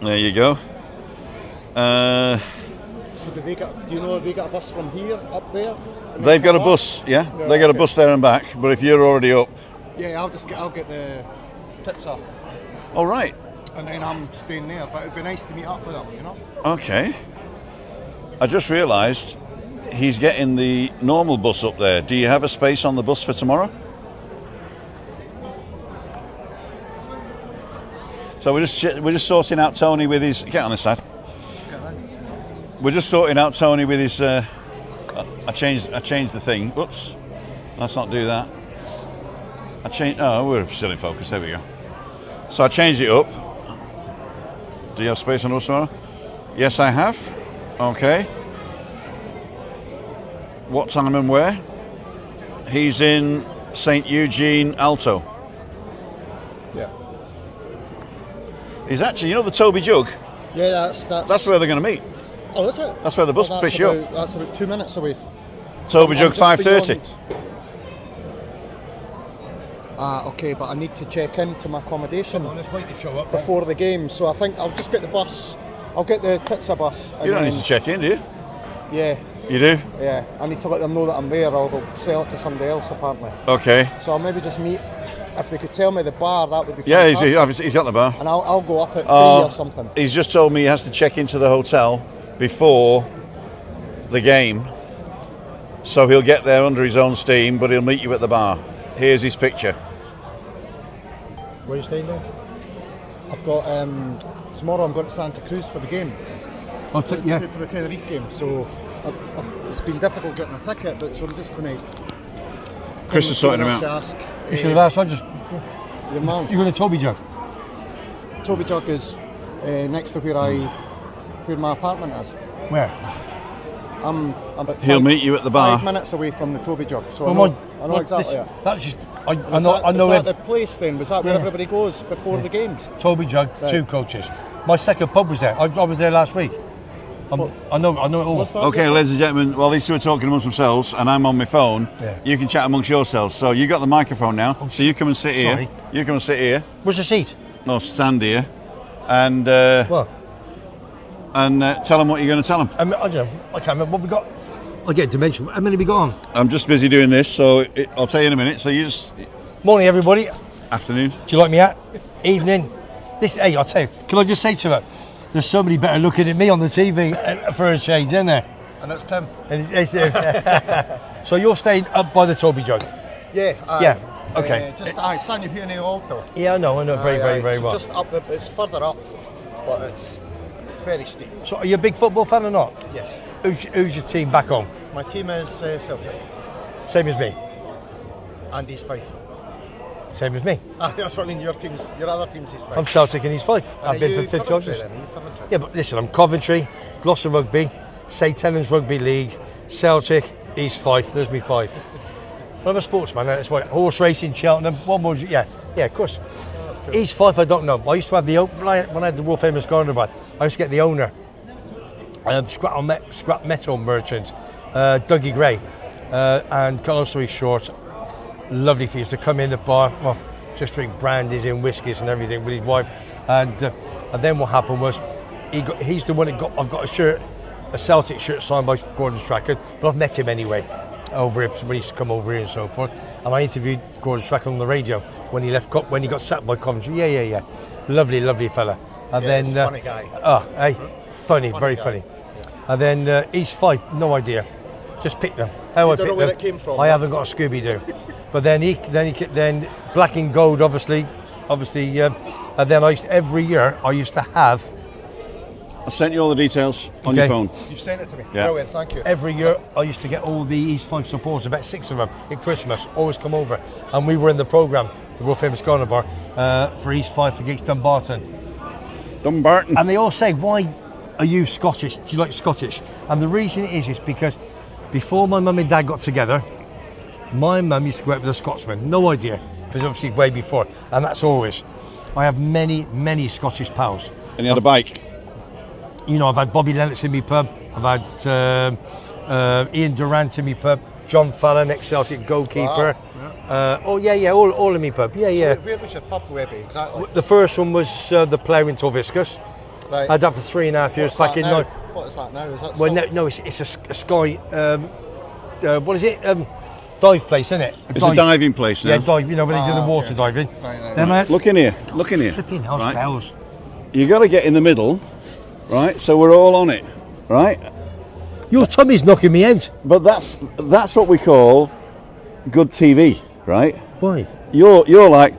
There you go. So do you know if they got a bus from here up there? They've got a bus, yeah. They got a bus there and back. But if you're already up, yeah, I'll get the tits up. All right. And then I'm staying there. But it'd be nice to meet up with them, you know. Okay. I just realised he's getting the normal bus up there. Do you have a space on the bus for tomorrow? So we're just sorting out Tony with his. Get on this side. We're just sorting out Tony with his. I changed the thing. Whoops. Let's not do that. Oh, we're still in focus. There we go. So I changed it up. Do you have space on the bus tomorrow? Yes, I have. Okay. What time and where? He's in St. Eugene Alto. Yeah. He's actually, you know the Toby Jug? Yeah, that's where they're going to meet. Oh, is it? That's where the bus picks you up. That's about 2 minutes away. Toby Jug 5:30. Okay, but I need to check into my accommodation before the game, so I think I'll just get the bus. I'll get the Titsa bus. You don't need to check in, do you? Yeah, You do? Yeah, I need to let them know that I'm there, or they'll sell it to somebody else apparently. Okay. So I'll maybe just meet. If they could tell me the bar, that would be Yeah, fantastic. he's got the bar. And I'll go up at 3 or something. He's just told me he has to check into the hotel before the game, so he'll get there under his own steam, but he'll meet you at the bar. Here's his picture. Where are you staying then? I've got tomorrow. I'm going to Santa Cruz for the game. For the Tenerife game. So it's been difficult getting a ticket, but so I'm just going to. Chris is sorting him out. You should have asked. I just. Your man. You're going to Toby Jug. Toby Jug is next to where my apartment is. Where? I'm about He'll meet you at the bar. 5 minutes away from the Toby Jug, so Well, I know exactly it. That's just. I know. Was that the place then? Was that where everybody goes before the games? Toby Jug, Right. 2 coaches. My second pub was there. I was there last week. I know it all. What's that? Okay, ladies and gentlemen, while these two are talking amongst themselves and I'm on my phone, you can chat amongst yourselves. So you got the microphone now, so you come and sit here. Sorry. You come and sit here. Where's the seat? No, stand here. And What? tell them what you're going to tell them. I don't know. I can't remember what we got. I get to mention. How many we got on? I'm just busy doing this, so I'll tell you in a minute. So you just... Morning, everybody. Afternoon. Do you like me out? Evening. Hey, I'll tell you. Can I just say to her, there's somebody better looking at me on the TV for a change, isn't there? And it's Tim. So you're staying up by the Toby Jug? Yeah. Yeah. Okay. Just San Eugenio Alto. Yeah, I know very So well. just up it's further up, but it's very steep. So are you a big football fan or not? Yes. Who's your team back home? My team is Celtic. Same as me. And he's Fife. Same as me. That's what I mean. Your other team's is Fife. I'm Celtic and he's Fife. I've been for 50 Coventry years. then? Are you Coventry? Yeah, but listen, I'm Coventry, Gloucester Rugby, St Helens Rugby League, Celtic, East Fife. There's me 5. I'm a sportsman. That's why horse racing, Cheltenham. One more. Yeah, of course. East Fife, I don't know. I used to have when I had the world famous garden bar. I used to get the owner, scrap metal merchant, Dougie Gray, and cut long story short, lovely for you to come in the bar. Well, just drink brandies and whiskies and everything with his wife, and then what happened was he's the one that I've got a Celtic shirt signed by Gordon Strachan, but I've met him anyway over here when he used to come over here and so forth. And I interviewed Gordon Strachan on the radio when he got sacked by Coventry. Yeah. Lovely fella. And then he's a funny guy. Funny, very funny. And then East Fife, no idea. Just picked them. How I don't know picked where them. it came from. I haven't got a Scooby-Doo. But then black and gold, obviously, and then every year I used to have. I sent you all the details on your phone. You've sent it to me. Yeah. Brilliant, thank you. Every year I used to get all the East Fife supporters, about 6 of them, at Christmas, always come over. And we were in the programme, the world famous Garner Bar, for East Fife against Dumbarton. And they all say, why are you Scottish? Do you like Scottish? And the reason is because before my mum and dad got together, my mum used to go out with a Scotsman. No idea, because obviously way before. And that's always. I have many Scottish pals. And you had a bike? You know, I've had Bobby Lennox in my pub. I've had Ian Durant in my pub. John Fallon, ex-Celtic goalkeeper. Wow. All in my pub. Yeah. So where was your pub, Webby, exactly? The first one was the Plough in Torviscus. Right. I had that for 3.5 years. What is that now? Is that well, still... no, it's a Sky. What is it? Dive place, isn't it? It's a diving place now. Yeah, dive. You know where they do the water diving. Right. Then Look in here. Flipping house Right. bells. You got to get in the middle, right? So we're all on it, right? Your tummy's knocking me out. But that's what we call good TV, right? Why? You're like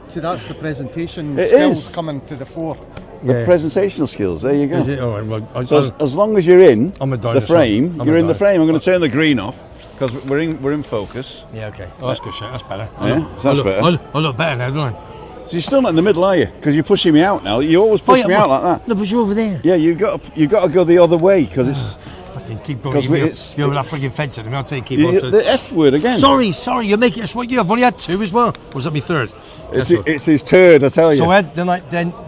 See, that's the presentation It skills is. coming to the fore. the Yeah. presentational skills. There you go. Is it? All right, well, So as long as you're in I'm a the dinosaur. frame, I'm you're a in the dinosaur. frame. I'm going to turn the green off because we're in focus. yeah, okay. Oh, that's good shit. That's better. Yeah, so that's better. I look better now, don't I? So you're still not in the middle, are you? Because you're pushing me out now. You always push me out like that. No, but you're over there. Yeah, you got to go the other way because it's Fucking keep going. 'Cause You're that freaking fence at me. I'll tell you, keep on. the F word again. Sorry, you're making it. I've only had 2 as well. Or was that my 3rd? It's his turd, I tell you. So Ed, then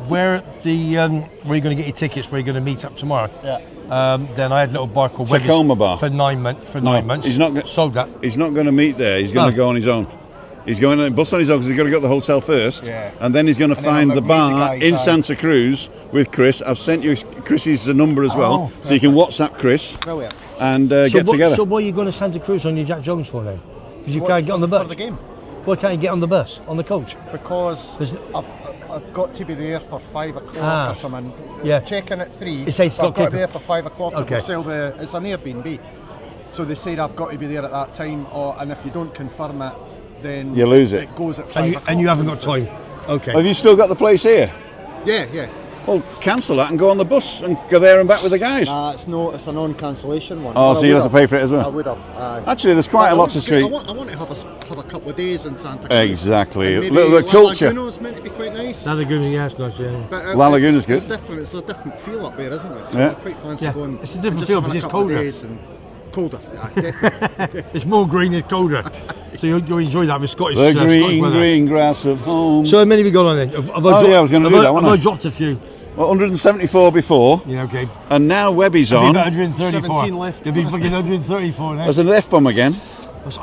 where the where are you going to get your tickets? Where are you going to meet up tomorrow? Yeah. Then I had a little bar called Tacoma Bar. for 9 months. For 9 months. he's not sold that. He's not going to meet there. He's going to go on his own. He's going on bus on his own because he's got to go to the hotel first. Yeah. And then he's going to And then find I'll the meet bar the guys, in aye. Santa Cruz with Chris. I've sent you Chris's number as well, Oh, so you can WhatsApp Chris. Brilliant. and get together. So why are you going to Santa Cruz on your Jack Jones for then? Because you can't get on the bus. For the game. Why can't you get on the bus, on the coach? Because I've got to be there for 5 o'clock or something. Yeah. Check-in at 3. It's 8 so I've got to o'clock be there for 5 o'clock. Okay. It's an Airbnb. So they said I've got to be there at that time, and if you don't confirm it, then you lose it. It goes at 5 o'clock. And you haven't got time. Okay. Have you still got the place here? Yeah. Well, cancel that and go on the bus and go there and back with the guys. It's a non-cancellation one. Oh, so you have to pay for it as well? I would have. Actually, there's quite a lot to see. I want to have a couple of days in Santa Cruz. Exactly. And maybe Little culture. La Laguna's meant to be quite nice. La Laguna, yeah, it's nice, yeah. But, La Laguna's good. It's different. It's a different feel up there, isn't it? So Yeah. I quite fancy going. It's a different just feel having because a it's couple of colder. days and colder. Yeah, definitely. It's more green, it's colder. So you'll enjoy that with Scottish The Scottish green, weather. green grass of home. So how many have you got on then? I was going to do that, wasn't Have I? I dropped a few? Well, 174 before, Yeah, okay. and now Webby's Have you on. got 134? 17 left. There'll be fucking 134 now. There's an F-bomb again.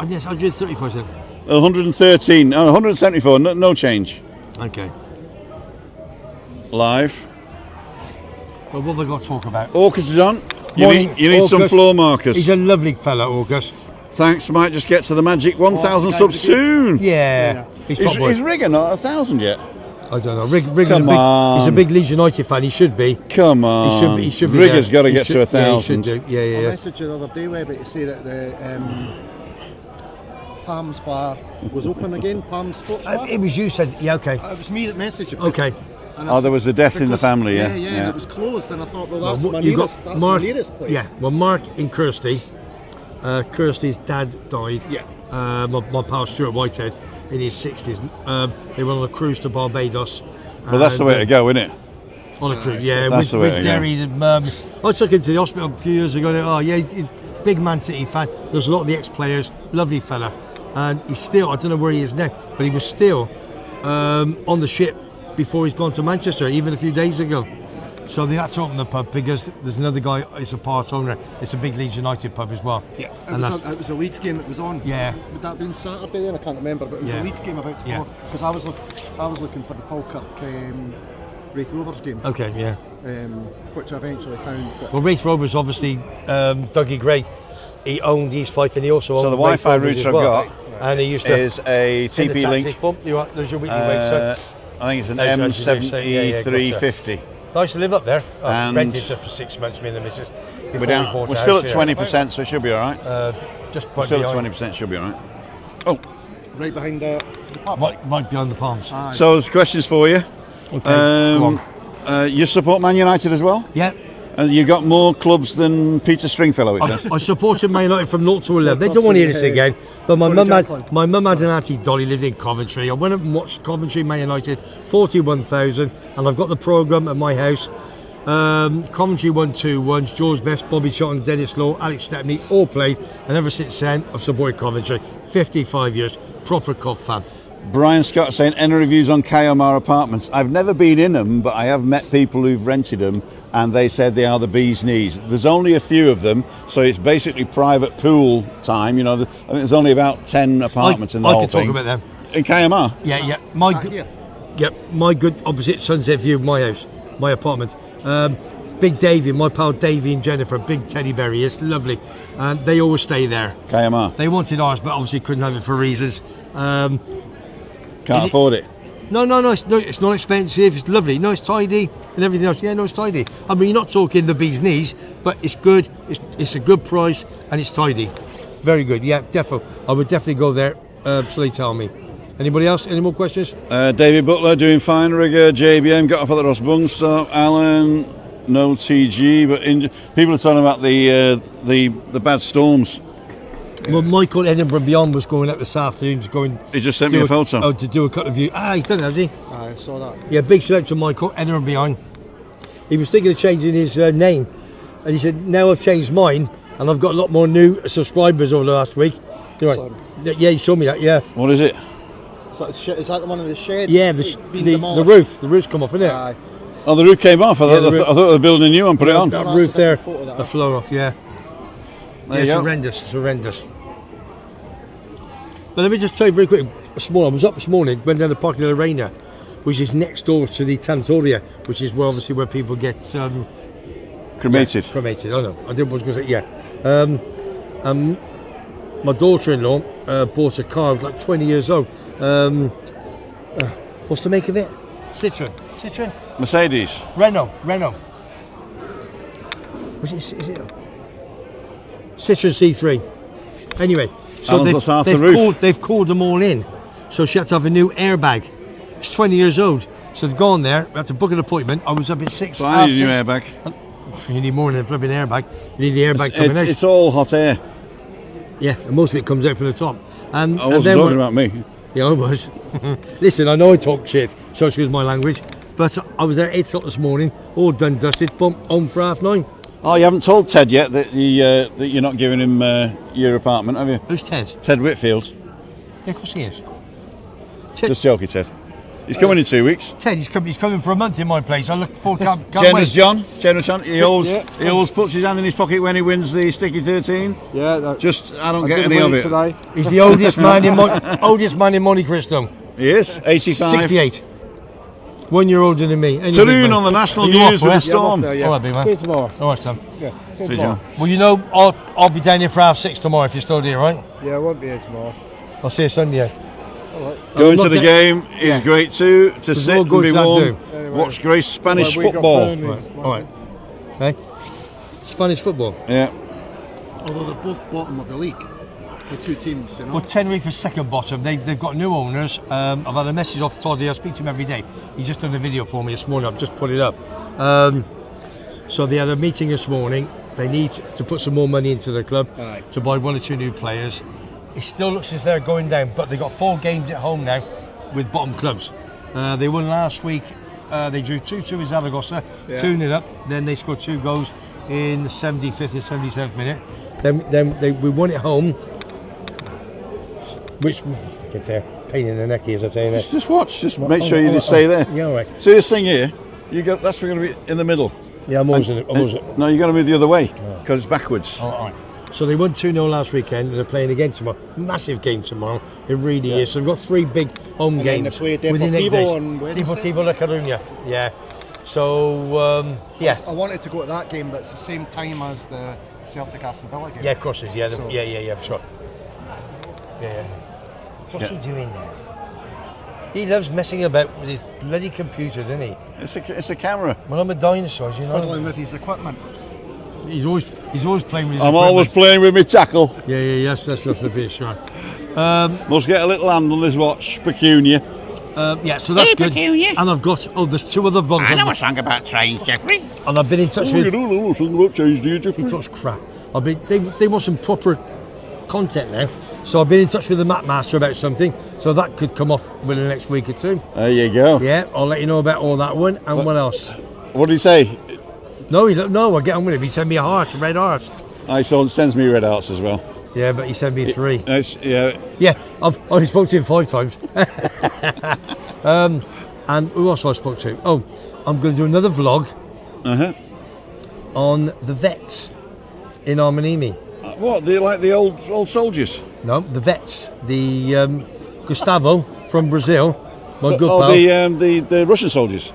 Yes, 134, sir. 113, 174, no change. Okay. Live. Well, what have I got to talk about? Orcus is on. You Morning, need some Orcus. floor markers. He's a lovely fella, Orcus. Thanks, might just get to the magic 1,000 subs soon. Yeah. He's top boy. Is Rigger not 1,000 yet? I don't know. Rigger's Come on. He's a big Leeds United fan. He should be. Come on. He should be. Rigger's there. got to He get should- to Yeah, he should 1,000. do. Yeah, I yeah. messaged you the other day, Webby, to say that the Palms Bar was open again. Palms Sports Bar. It was you said. Yeah, okay. It was me that messaged you. Okay. And I Oh, said- there was a death in the because- family, yeah. Yeah, Yeah. and it was closed, and I thought, well, that's Well, you Manira's, got that's Mark. Manira's place. Yeah. Well, Mark and Kirsty. Kirsty's dad died. Yeah. My pal Stuart Whitehead in his 60s. They went on a cruise to Barbados. Well, that's the way to go, isn't it? On a cruise, yeah. That's the way with to go. Derry. I took him to the hospital a few years ago. Oh, yeah, he's a big Man City fan. There's a lot of the ex-players. Lovely fella. And he's still, I don't know where he is now, but he was still on the ship before he's gone to Manchester, even a few days ago. So they had to open the pub because there's another guy, it's a part owner. It's a big Leeds United pub as well. Yeah, And it was a Leeds game that was on. Yeah. Would that have been Saturday then? I can't remember, but it was Yeah. a Leeds game about to Yeah. go. Because I was looking for the Falkirk Wraith Rovers game, Okay, yeah. which I eventually found. But Well, Wraith Rovers, obviously, Dougie Gray, he owned East Fife and he also owned So the Wraith Wi-Fi Rovers routes as I've well. got And he used to is a in the TP taxi link. bump. There's your weekly wage. So I think it's an As you say, yeah, M7350. I used to live up there. I And rented just for 6 months, me and the missus. before we bought We're a still house at here. 20%, so it should be all right. Just We're right still at behind, 20%, should be all right. Oh, right behind the pub. right behind the palms. Aye. so there's questions for you. Okay, go on. You support Man United as well? Yeah. And you got more clubs than Peter Stringfellow, it says. I supported Man United from 0 to 11. They don't want to hear this again. But my mum had an auntie Dolly lived in Coventry. I went up and watched Coventry Man United 41,000, and I've got the programme at my house. Coventry won 2-1. George Best, Bobby Charlton, Dennis Law, Alex Stepney all played, and ever since then I've supported Coventry. 55 years, proper Cov fan. Brian Scott saying, any reviews on Kayomar apartments? I've never been in them, but I have met people who've rented them, and they said they are the bee's knees. There's only a few of them, so it's basically private pool time. You know, I think there's only about 10 apartments in the I whole can thing. talk about them. In Kayomar? Yeah. Here. My good opposite sunset view of my house, my apartment. Big Davey, my pal Davey and Jennifer, big teddy bear he is, lovely. And they always stay there. Kayomar. They wanted ours, but obviously couldn't have it for reasons. Can't afford it. No, it's not expensive, it's lovely. No, it's tidy and everything else. Yeah, no, it's tidy. I mean, you're not talking the bee's knees, but it's good, it's a good price and it's tidy. Very good, yeah, definitely. I would definitely go there, so they tell me. Anybody else? Any more questions? David Butler doing fine. Rigger, JBM, got off at the Ross Bungstop. Alan, no TG, but people are talking about the bad storms. Well, Michael Edinburgh Beyond was going up this afternoon. He just sent me a photo. Oh, to do a couple of views. He's done it, has he? I saw that. Yeah, big shout out to Michael Edinburgh Beyond. He was thinking of changing his name, and he said, now I've changed mine, and I've got a lot more new subscribers over the last week. Right. Yeah, he showed me that, yeah. What is it? Is that the one in the shed? Yeah, the roof. The roof's come off, isn't it? Aye. Oh, the roof came off. I thought they were building a new one, put it on. That No, roof that's a there, photo of that. the floor off, yeah. There you It's go. horrendous, it's horrendous. But let me just tell you very quick, I was up this morning, went down the Park de la Reina, which is next door to the Tanatoria, which is obviously where people get Cremated. cremated. I know, I was going to say, yeah. My daughter-in-law bought a car. I was like 20 years old. What's the make of it? Citroen. Mercedes. Renault. Is it? Citroen C3. Anyway, so they've called them all in. So she had to have a new airbag. She's 20 years old. So they've gone there. We had to book an appointment. I was up at 6. So I need a new airbag. You need more than a flipping airbag. You need the airbag coming out. It's all hot air. Yeah, and most of it comes out from the top. And I wasn't talking about me. Yeah, I was. Listen, I know I talk shit, so excuse my language. But I was there at 8 o'clock this morning, all done, dusted, boom, home for 9:30. Oh, you haven't told Ted yet that that you're not giving him your apartment, have you? Who's Ted? Ted Whitfield. Yeah, of course he is. Just joking, Ted. He's coming in 2 weeks. Ted, he's coming for a month in my place. I look forward to Generous John. He always puts his hand in his pocket when he wins the Sticky 13. Yeah. I don't get any of it. Today. He's the oldest man in Montecristo. He is 85. 68. 1 year older than me. Saloon on the national news with the storm. Yeah, I'm off there, yeah. All right, big man. See you tomorrow. All right, Tom. Yeah. See you, John. Well, you know, I'll be down here for 6:30 tomorrow if you're still there, right? Yeah, I won't be here tomorrow. I'll see you Sunday. Going to the game is great too. To sit and be warm, Anyway. watch great Spanish Well, we got football. Burnley. All right. Okay. Spanish football. Yeah. Although they're both bottom of the league, the two teams, you know. Well, Tenerife is second bottom. They've got new owners. I've had a message off Toddy. I speak to him every day. He's just done a video for me this morning. I've just put it up. So they had a meeting this morning. They need to put some more money into the club to buy 1 or 2 new players. It still looks as they're going down, but they got 4 games at home now with bottom clubs. They won last week. They drew 2-2 with Zaragoza, 2-0 up. Then they scored 2 goals in the 75th and 77th minute. Then we won at home, which pain in the neck is, I tell you that. Just watch. Just make sure you just stay there. Yeah, all right. See this thing here? That's going to be in the middle. Yeah, I'm always in it. No, you're going to be the other way because it's backwards. All right. So they won 2-0 last weekend and they're playing again tomorrow. Massive game tomorrow. It really is. So they've got 3 big home games. They play Deportivo on Wednesday. Deportivo La Coruña. Yeah. So, yeah. I wanted to go to that game, but it's the same time as the Celtic Aston Villa game. Yeah, of course it is. Yeah, So- yeah, for sure. Yeah. What's he doing there? He loves messing about with his bloody computer, doesn't he? It's a camera. Well, I'm a dinosaur, you know. Fiddling with his equipment. He's always playing with his I'm equipment. always playing with my tackle. Yeah, that's the bit, sure. Must get a little hand on this watch, pecunia. Yeah, so that's good. And I've got, there's 2 other vlogs. I know a song about trains, Jeffrey. And I've been in touch You with... don't know something about change, do you, Jeffrey? He talks crap. They want some proper content now. So I've been in touch with the map master about something. So that could come off within the next week or 2. There you go. Yeah, I'll let you know about all that one. And what else? What did he say? No, I'll get on with it. He sent me a heart, a red heart. So sends me red hearts as well. Yeah, but he sent me 3. Yeah. Yeah, I've only spoke to him 5 times. And who else have I spoke to? Oh, I'm going to do another vlog on the vets in Armanimi. What? They like the old soldiers? No, the vets. The Gustavo from Brazil, my good pal. The Russian soldiers.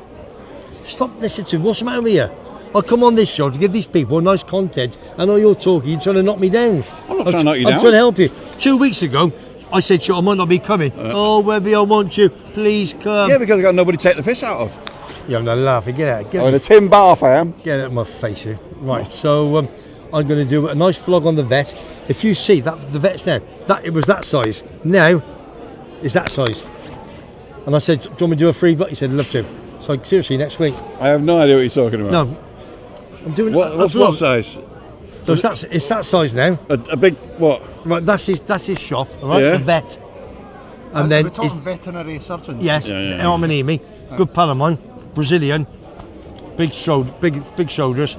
Stop listening to me. What's the matter with you? I come on this show to give these people nice content, and all you're talking, you're trying to knock me down. I'm not trying to knock you down. I'm trying to help you. 2 weeks ago, I said to you, I might not be coming. Oh, Webby, I want you. Please come. Yeah, because I've got nobody to take the piss out of. You're not laughing. Get out. I'm in a tin bath, I am. Get out of my face, you. Right, so I'm going to do a nice vlog on the vet. If you see that the vet's now, it was that size. Now, it's that size. And I said, do you want me to do a free vlog? He said, I'd love to. So seriously, next week. I have no idea what you're talking about. No, I'm doing What's what size? So it's that size now. A big what? Right, that's his shop, right? Yeah. The vet. And then we're talking veterinary surgeons. yes, Yeah. Armanimi, good pal of mine, Brazilian, big shoulders,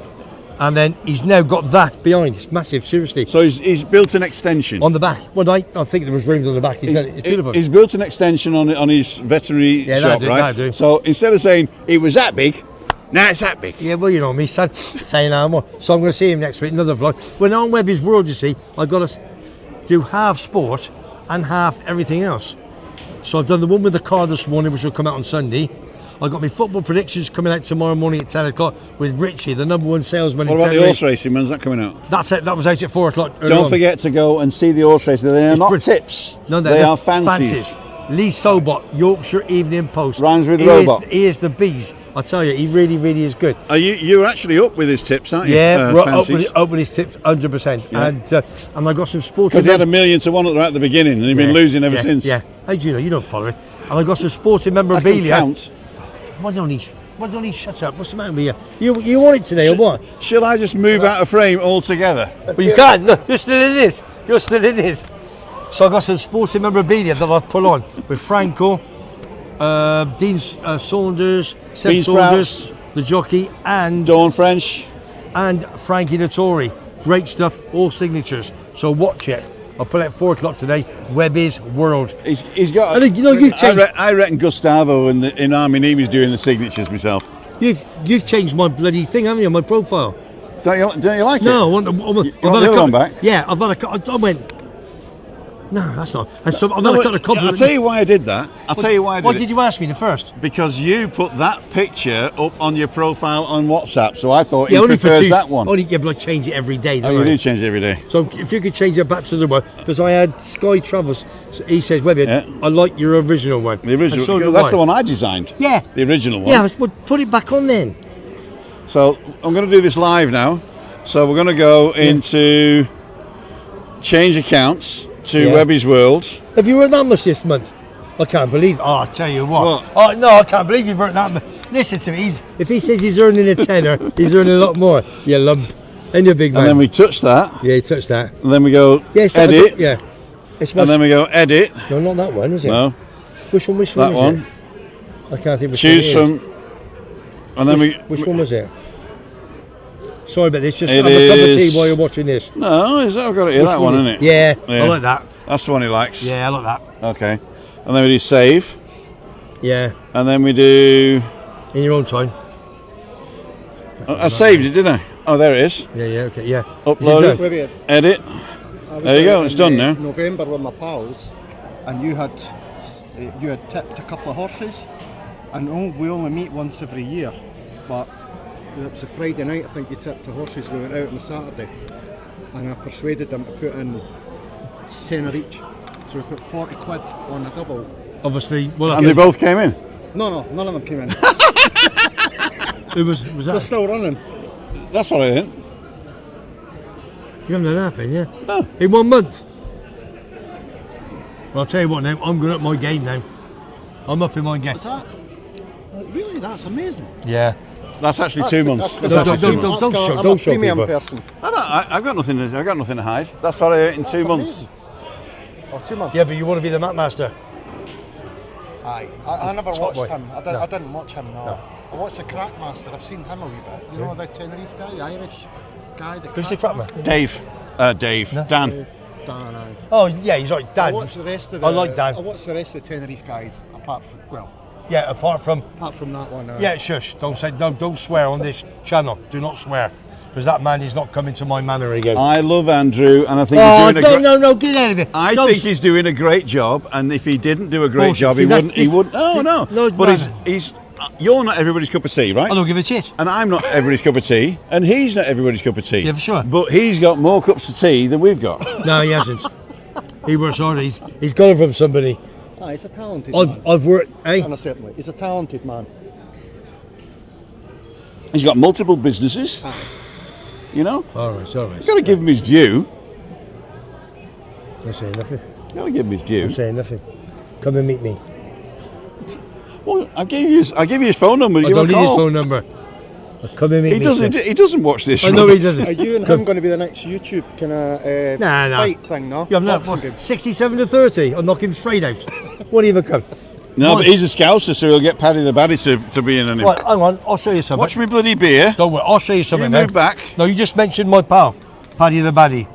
and then he's now got that behind. It's massive, seriously. So he's built an extension On the back. Well, I think there was rooms on the back. It's beautiful. He's built an extension on his veterinary shop, right? that'll do. So instead of saying it was that big, now it's that big. Yeah, well, you know me, son. Saying no more. So I'm going to see him next week, another vlog. When on Webby's World, you see, I've got to do half sport and half everything else. So I've done the one with the car this morning, which will come out on Sunday. I've got my football predictions coming out tomorrow morning at 10 o'clock with Richie, the #1 salesman. What in about the Tenerife. horse racing? When's that coming out? That's it. That was out at 4 o'clock. Don't forget to go and see the horse racing. They are not tips. No, they are fancies. Lee Sobot, Yorkshire Evening Post. Rhymes with he robot. He is the bees. I tell you, he really, really is good. Are you're actually up with his tips, aren't you? Yeah, fancies. up with his tips, 100%. Yeah. And I got some sports. Because he had 1,000,000 to 1 right at the beginning, and he's been losing ever since. Yeah. How do you know? You don't follow it. And I got some sporting I can memorabilia. count. Why don't he shut up? What's the matter with you? You want it today or what? Shall I just move out of frame altogether? Well, you can't. No, you're still in it. You're still in it. So I got some sporting memorabilia that I've put on with Franco, Dean Saunders, Seb Bean Saunders, Sprouts. the jockey, and Dawn French. Frankie the Tory. Great stuff, all signatures. So watch it. I'll put it at 4 o'clock today. Webby's World. He's got. I think, you know, you've changed. I reckon Gustavo in Army Nemi's doing the signatures myself. You've changed my bloody thing, haven't you? My profile. Don't you like it? No, I want You the want the other one back? Yeah, I've had I went. No, that's not. And so I've had a couple of I'll compliments. tell you why I did that. Why did you ask me the first? Because you put that picture up on your profile on WhatsApp, so I thought he only for prefers that one. Only, yeah, but I change it every day. Oh, Don't you I? do change it every day. So if you could change it back to the one, because I had Sky Travels. He says, Webby, I like your original one. The original. And so do That's I. the one I designed. Yeah. The original one. Yeah, well, put it back on then. So I'm going to do this live now. So we're going to go into change accounts to Webby's World. Have you earned that much this month? I can't believe. Oh, I tell you what. What? Oh no, I can't believe you've earned that much. Listen to me. If he says he's earning a tenner, he's earning a lot more. You lump. And you're a big man. And then we touch that. Yeah, you touched that. And then we go edit. Yeah. It's And then we go edit. No, not that one, is it? No. Which one? That is one. it? I can't think which Choose one it is. from. And then Which one was it? Sorry about this. Just It have a cup of is- tea while you're watching this. No, I've got it here. That one, isn't it? Yeah, Yeah. I like that. That's the one he likes. Yeah, I like that. Okay. And then we do save. Yeah, And then we do. in your own time. I saved it, didn't I? Oh, there it is. Yeah, okay, yeah. Upload Is it. it Webby, Edit. I was There you go, out it's in, done now. November with my pals, and you had tipped a couple of horses, and we only meet once every year. But it was a Friday night. I think you tipped the horses. We went out on a Saturday, and I persuaded them to put in tenner each. So we put 40 quid on a double. Obviously, well, And they both came in. No, none of them came in. Who was They're that? still running. That's what I think. You haven't done nothing, yeah? No. In 1 month? Well, I'll tell you what now, I'm going up my game now. I'm up in my game. What's that? Really? That's amazing. Yeah. That's actually 2 months. That's That's actually 2 months. don't show- I'm don't a show premium people. person. I've got nothing. I've got nothing to hide. That's what I ate in 2 months. Amazing. Oh, 2 months. Yeah, but you want to be the map master. Aye. I never Top watched boy. him. I No. didn't watch him. No. I watched the Crack Master. I've seen him a wee bit. You know the Tenerife guy, the Irish guy. Who's the Crack Master? Dave. Dan. Dan. Aye. Oh, yeah, he's right, I Dan. watched the rest of the. I like Dan. I watched the rest of the Tenerife guys, apart from Yeah, apart from... that one. Yeah, shush. Don't swear on this channel. Do not swear. Because that man is not coming to my manor again. I love Andrew, and I think Oh, he's doing no, get out of it. I Don't think he's doing a great job, and if he didn't do a great Bullshit. job, See, he that's- wouldn't. He wouldn't. Oh no. No, But no. he's. You're not everybody's cup of tea, right? I don't give a shit. And I'm not everybody's cup of tea, and he's not everybody's cup of tea. Yeah, for sure. But he's got more cups of tea than we've got. No, he hasn't. He works hard. He's got it from somebody. Aye, he's a talented man. I've worked... Eh? And certainly, he's a talented man. He's got multiple businesses. You know, All right. you've got to give him his due. I'm saying nothing. You've got to give him his due. I'm saying nothing. Come and meet me. Well, I gave you his phone number. I Give him don't a need his call. phone number. Come and meet He me. doesn't. sir. He doesn't watch this. I know he doesn't. Are you and him going to be the next YouTube kind of Nah. fight thing? No. You have not Boxing game. 67 to 30. I'll knock him straight out. Won't even come. No, Right. but he's a Scouser, so he'll get Paddy the Baddie to be in on him. Right, hang on. I'll show you something. Watch me bloody beer. Don't worry. I'll show you You something move now. back. No, you just mentioned my pal, Paddy the Baddie.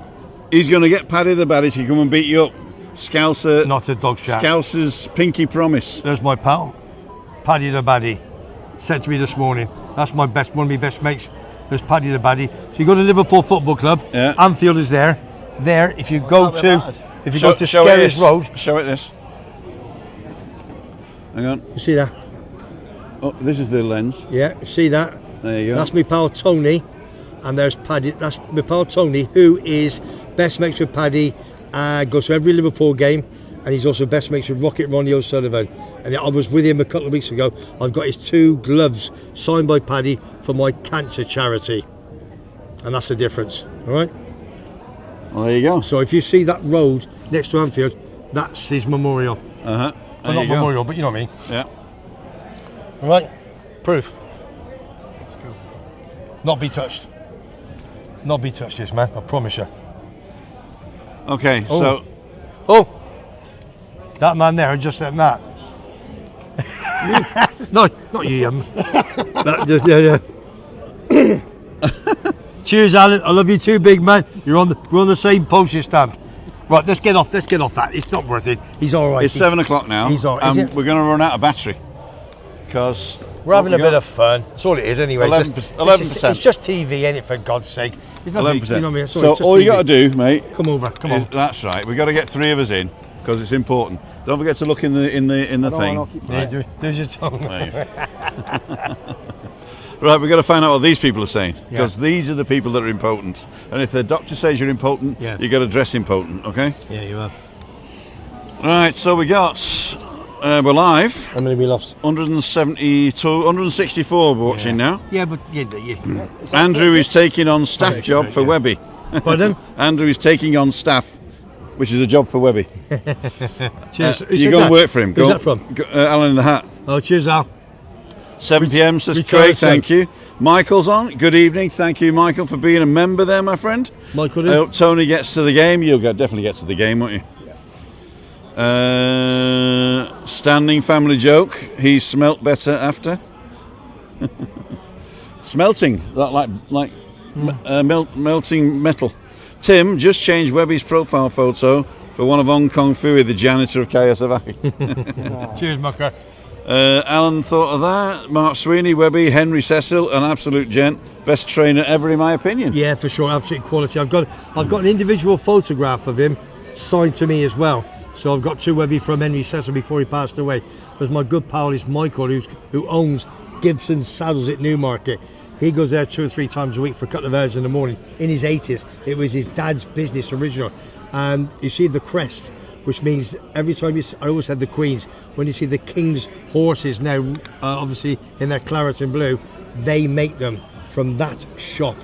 He's going to get Paddy the Baddie to come and beat you up. Scouser. Not a dog chat. Scouser's pinky promise. There's my pal, Paddy the Baddie. Said to me this morning. That's one of my best mates. There's Paddy the Baddie. So you go to Liverpool Football Club. Yeah. Anfield is there. There, if you go that where that is? to, if you Show- go to show it Skerries this. Road, Show it this. Hang on. you see that? Oh, this is the lens. Yeah, see that? There you go. That's my pal Tony, and there's Paddy. That's my pal Tony, who is best mates with Paddy, goes to every Liverpool game, and he's also best mates with Rocket Ronnie O'Sullivan. And I was with him a couple of weeks ago. I've got his 2 gloves signed by Paddy for my cancer charity, and that's the difference. All right. Well, there you go. So if you see that road next to Anfield, that's his memorial. Well, Not memorial, but you know what I mean. Yeah. All right. Proof. Not be touched. Not be touched, this man. I promise you. Okay, Oh. so Oh, that man there just said that. No, not you, that just yeah. Cheers, Alan. I love you too, big man. We're on the same postage stamp. Right, let's get off that. It's not worth it. He's all right. it's 7 o'clock now. He's all right. Is it? We're going to run out of battery because We're having a bit of fun. That's all it is, anyway. 11%. It's just TV, ain't it? For God's sake. It's nothing, 11%. you know what I mean? So all you got to do, mate. Come over. Come on. That's right. We've got to get 3 of us in because it's important. Don't forget to look in the thing. I'll keep Yeah, there's your tongue. Right, we've got to find out what these people are saying because Yeah. these are the people that are impotent. And if the doctor says you're impotent, Yeah. you've got to dress impotent, okay? Yeah, you are. Right, so we're live. I'm going to be lost. 164 we're watching now. Yeah, but yeah. Andrew is taking on staff job for yeah. Webby. Pardon? Andrew is taking on staff, which is a job for Webby. Cheers. Who You said go and that? work for him. Who's Go, that from? Alan in the Hat. Oh, cheers, Al. 7 p.m. says Retired Craig, son. thank you. Michael's on. Good evening. Thank you, Michael, for being a member there, my friend. Michael, I hope Tony gets to the game. You'll definitely get to the game, won't you? Standing family joke. He smelt better after. Smelting, like melting metal. Tim just changed Webby's profile photo for one of Hong Kong Fui, the janitor of Kayasavaki. Cheers, Mucker. Alan thought of that. Mark Sweeney, Webby, Henry Cecil, an absolute gent. Best trainer ever, in my opinion. Yeah, for sure, absolute quality. I've got an individual photograph of him signed to me as well. So I've got 2 Webby from Henry Cecil before he passed away. Because my good pal is Michael, who owns Gibson Saddles at Newmarket. He goes there 2 or 3 times a week for a couple of hours in the morning. In his 80s, it was his dad's business original. And you see the crest, which means every time I always had the Queen's, when you see the King's horses now, obviously in their claret and blue, they make them from that shop.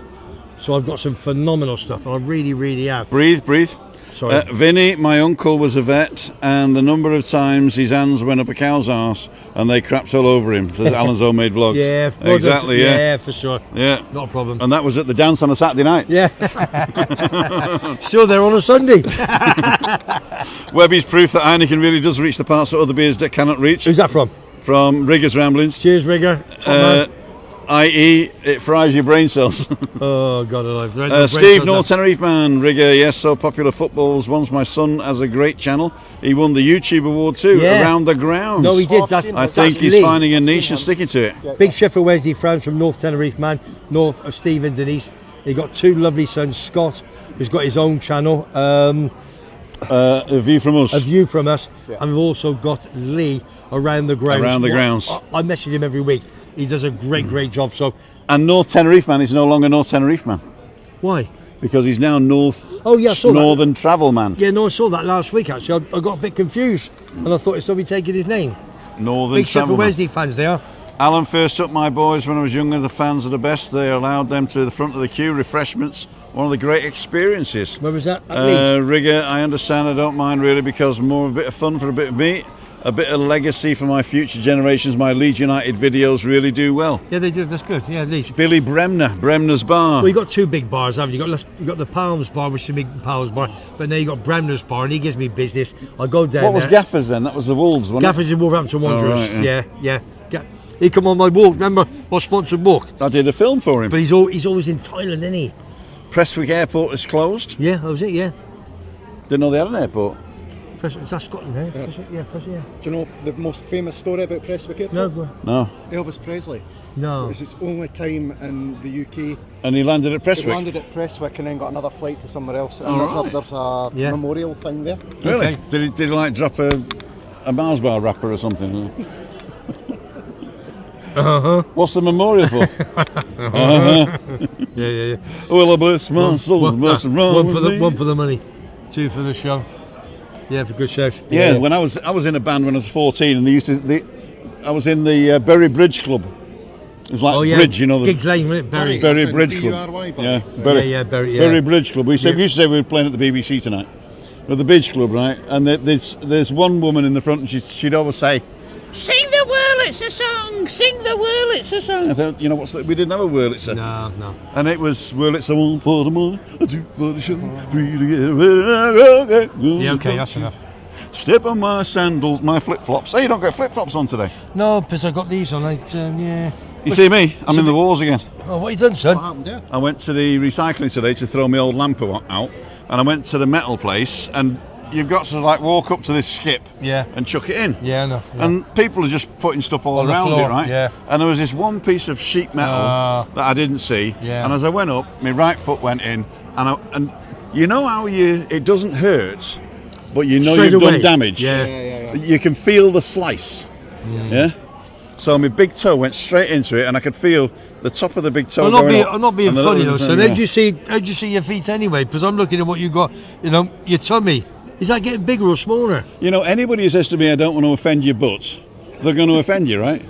So I've got some phenomenal stuff, and I really, really have. Breathe. Sorry. Vinny, my uncle was a vet, and the number of times his hands went up a cow's arse and they crapped all over him. So Alan's homemade vlogs. Yeah, exactly. Yeah, for sure. Yeah, not a problem. And that was at the dance on a Saturday night. Yeah. Still there on a Sunday. Webby's proof that Heineken really does reach the parts that other beers that cannot reach. Who's that from? From Rigger's Ramblings. Cheers, Rigger. I.e., it fries your brain cells. Oh, God alive. Steve, North Tenerife man. Rigger, yes, so popular footballs. Once my son has a great channel. He won the YouTube award too, Around the Grounds. No, he did. I think he's finding a niche and sticking to it. Big Sheffield Wednesday fans from North Tenerife man, north of Steve and Denise. He got 2 lovely sons. Scott, who's got his own channel. A View from Us. A View from Us. Yeah. And we've also got Lee, Around the Grounds. Around the Grounds. I message him every week. He does a great job. So, and North Tenerife man is no longer North Tenerife man. Why? Because he's now Northern Travel man. Yeah, no, I saw that last week actually. I got a bit confused, and I thought he'd still be taking his name. Northern Big Travel Sheffield man. Wednesday fans, they are. Alan first took my boys when I was younger. The fans are the best. They allowed them to the front of the queue. Refreshments, one of the great experiences. Where was that? At Leeds? Rigger, I understand. I don't mind really because more a bit of fun for a bit of meat. A bit of legacy for my future generations. My Leeds United videos really do well. Yeah, they do. That's good. Yeah, Leeds. Billy Bremner's Bar. Well, you got 2 big bars, haven't you? You got the Palms Bar, which is a big Palms Bar, but now you got Bremner's Bar, and he gives me business. I go down. What was Gaffers then? That was the Wolves, wasn't Gaffers in Wolverhampton Wanderers. Oh, right, yeah. He come on my walk. Remember my sponsored walk? I did a film for him. But he's always in Thailand, isn't he? Prestwick Airport is closed. Yeah, that was it. Yeah. Didn't know they had an airport. Is that Scotland, eh? Yeah. Do you know the most famous story about Prestwick Airport? No. Elvis Presley. No. It was its only time in the UK. And he landed at Prestwick? He landed at Prestwick and then got another flight to somewhere else. And there's a memorial thing there. Really? Okay. Did he like drop a Mars bar wrapper or something? What's the memorial for? Yeah. Well, I bless my soul, bless the wrong One for the money, 2 for the show. Yeah, for good shows. Yeah, when I was in a band when I was 14, and I was in the Bury Bridge Club. It was like bridge, you know. Giggs Lane, wasn't it? Bury Bridge Club. Yeah, Bury Bridge Club. We used to say we were playing at the BBC tonight. At the Bridge Club, right? And there's one woman in the front, and she'd always say, "Sing the Wurlitzer song, sing the Wurlitzer song." I thought, you know what's that? We didn't have a Wurlitzer. No. And it was Wurlitzer, 1 for the money, 2 for the show, 3 to get ready. Yeah, okay, that's enough. Step on my sandals, my flip-flops. Hey, you don't get flip-flops on today. No, because I got these on. Yeah. You see me? I'm in the wars again. Oh, what you done, son? What happened, yeah? I went to the recycling today to throw my old lamp out, and I went to the metal place, and you've got to like walk up to this skip and chuck it in. Yeah, no. Yeah. And people are just putting stuff all On the around floor, it, right? yeah. And there was this one piece of sheet metal that I didn't see, and as I went up, my right foot went in, and you know how it doesn't hurt, but you know Straight you've away. done damage. Yeah. You can feel the slice. Yeah. So my big toe went straight into it, and I could feel the top of the big toe. I'm not being funny though. So yeah. how'd you see your feet anyway? Because I'm looking at what you got. You know, your tummy. Is that getting bigger or smaller? You know, anybody who says to me, "I don't want to offend your butt," they're going to offend you, right?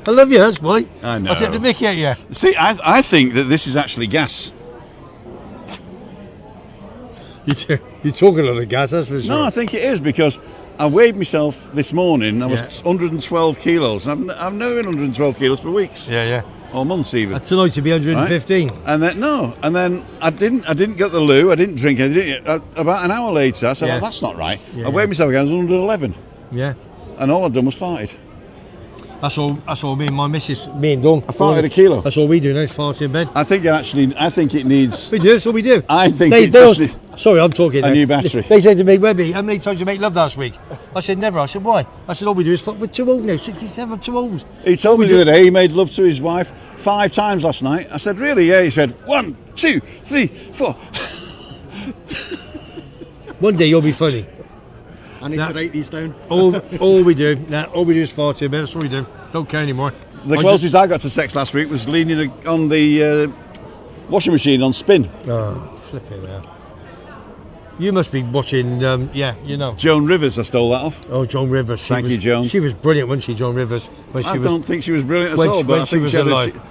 I love you, that's why. I know. I'll take the mickey at you. See, I think that this is actually gas. You're talking a lot of gas, that's for sure. No, I think it is, because I weighed myself this morning. I was 112 kilos. I've never been 112 kilos for weeks. Yeah. Or months even. Tonight to be 115. Right? And then I didn't get the loo. I didn't drink anything. About an hour later, I said, "Oh, that's not right." I weighed myself again. I was 111. Yeah. And all I'd done was farted. That's all me and my missus, me and Dawn. I farted a kilo. That's all we do now, is fart in bed. I think it needs. We do, that's all we do. I think Sorry, I'm talking a now. new battery. They said to me, "Webby, how many times did you make love last week?" I said, "Never." I said, "Why?" I said, "All we do is fuck. We're too old now, 67, too old." He told me the other day he made love to his wife 5 times last night. I said, "Really?" Yeah. He said, 1, 2, 3, 4. One day you'll be funny. I need to write these down. All we do is fart in bed. That's all we do. Don't care anymore. The closest I got to sex last week was leaning on the washing machine on spin. Oh, flipping hell. You must be watching, you know. Joan Rivers, I stole that off. Oh, Joan Rivers. Thank you, Joan. She was brilliant, wasn't she, Joan Rivers? I don't think she was brilliant at all, but I think she was alive.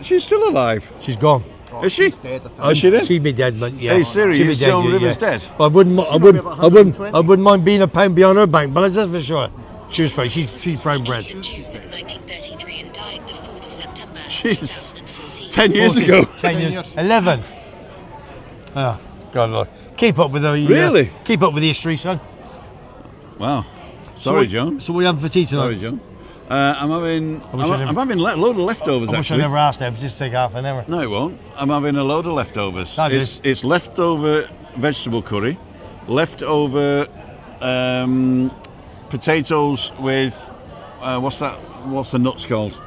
She's still alive. She's gone. Is she? She's dead, I think. Is she dead? She'd be dead, but yeah. Hey, Siri, She'd be is dead, Joan yeah, Rivers yeah. dead? I wouldn't mind being a pound behind her bank, but that's for sure. She was fine. She's brown bread. 1933 and died the 4th of September. Jeez. 2014. 10 years ago. 10 years. 11. Oh, God, Lord. Keep up with the Really? Keep up with the history, son. Wow. Sorry, Joan. So what are we having for tea tonight? Sorry, Joan. I'm having a load of leftovers, I wish I actually. never asked them. Just take half an hour. No, it won't. I'm having a load of leftovers. That is. It's leftover vegetable curry, leftover potatoes with what's the nuts called?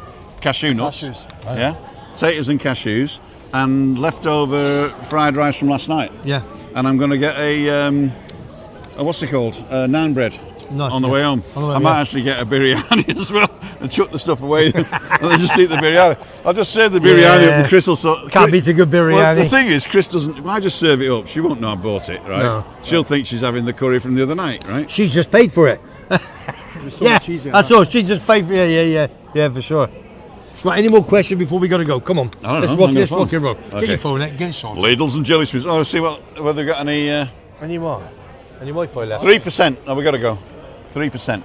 Cashew nuts. Cashews. Oh, Yeah, potatoes and cashews, and leftover fried rice from last night. Yeah. And I'm going to get a what's it called? Naan bread. Nice, on the yeah. way home. On the way, I might yeah. actually get a biryani as well and chuck the stuff away and then just eat the biryani. I'll just serve the biryani up with Crystal. So Can't beat a good biryani. Well, the thing is, Chris doesn't. If I just serve it up, she won't know I bought it, right? No. She'll think she's having the curry from the other night, right? She just paid for it. There's so Yeah, much easier. that's all. She just paid for it. Yeah, for sure. Right, any more questions before we got to go? Come on. I don't let's know. rock, I'm and roll. Okay. Get your phone out, get it sorted. Ladles and jelly spoons. Oh, let's see whether they've got any. Any more? Any Wi-Fi left? 3%. Oh, we got to go. 3%.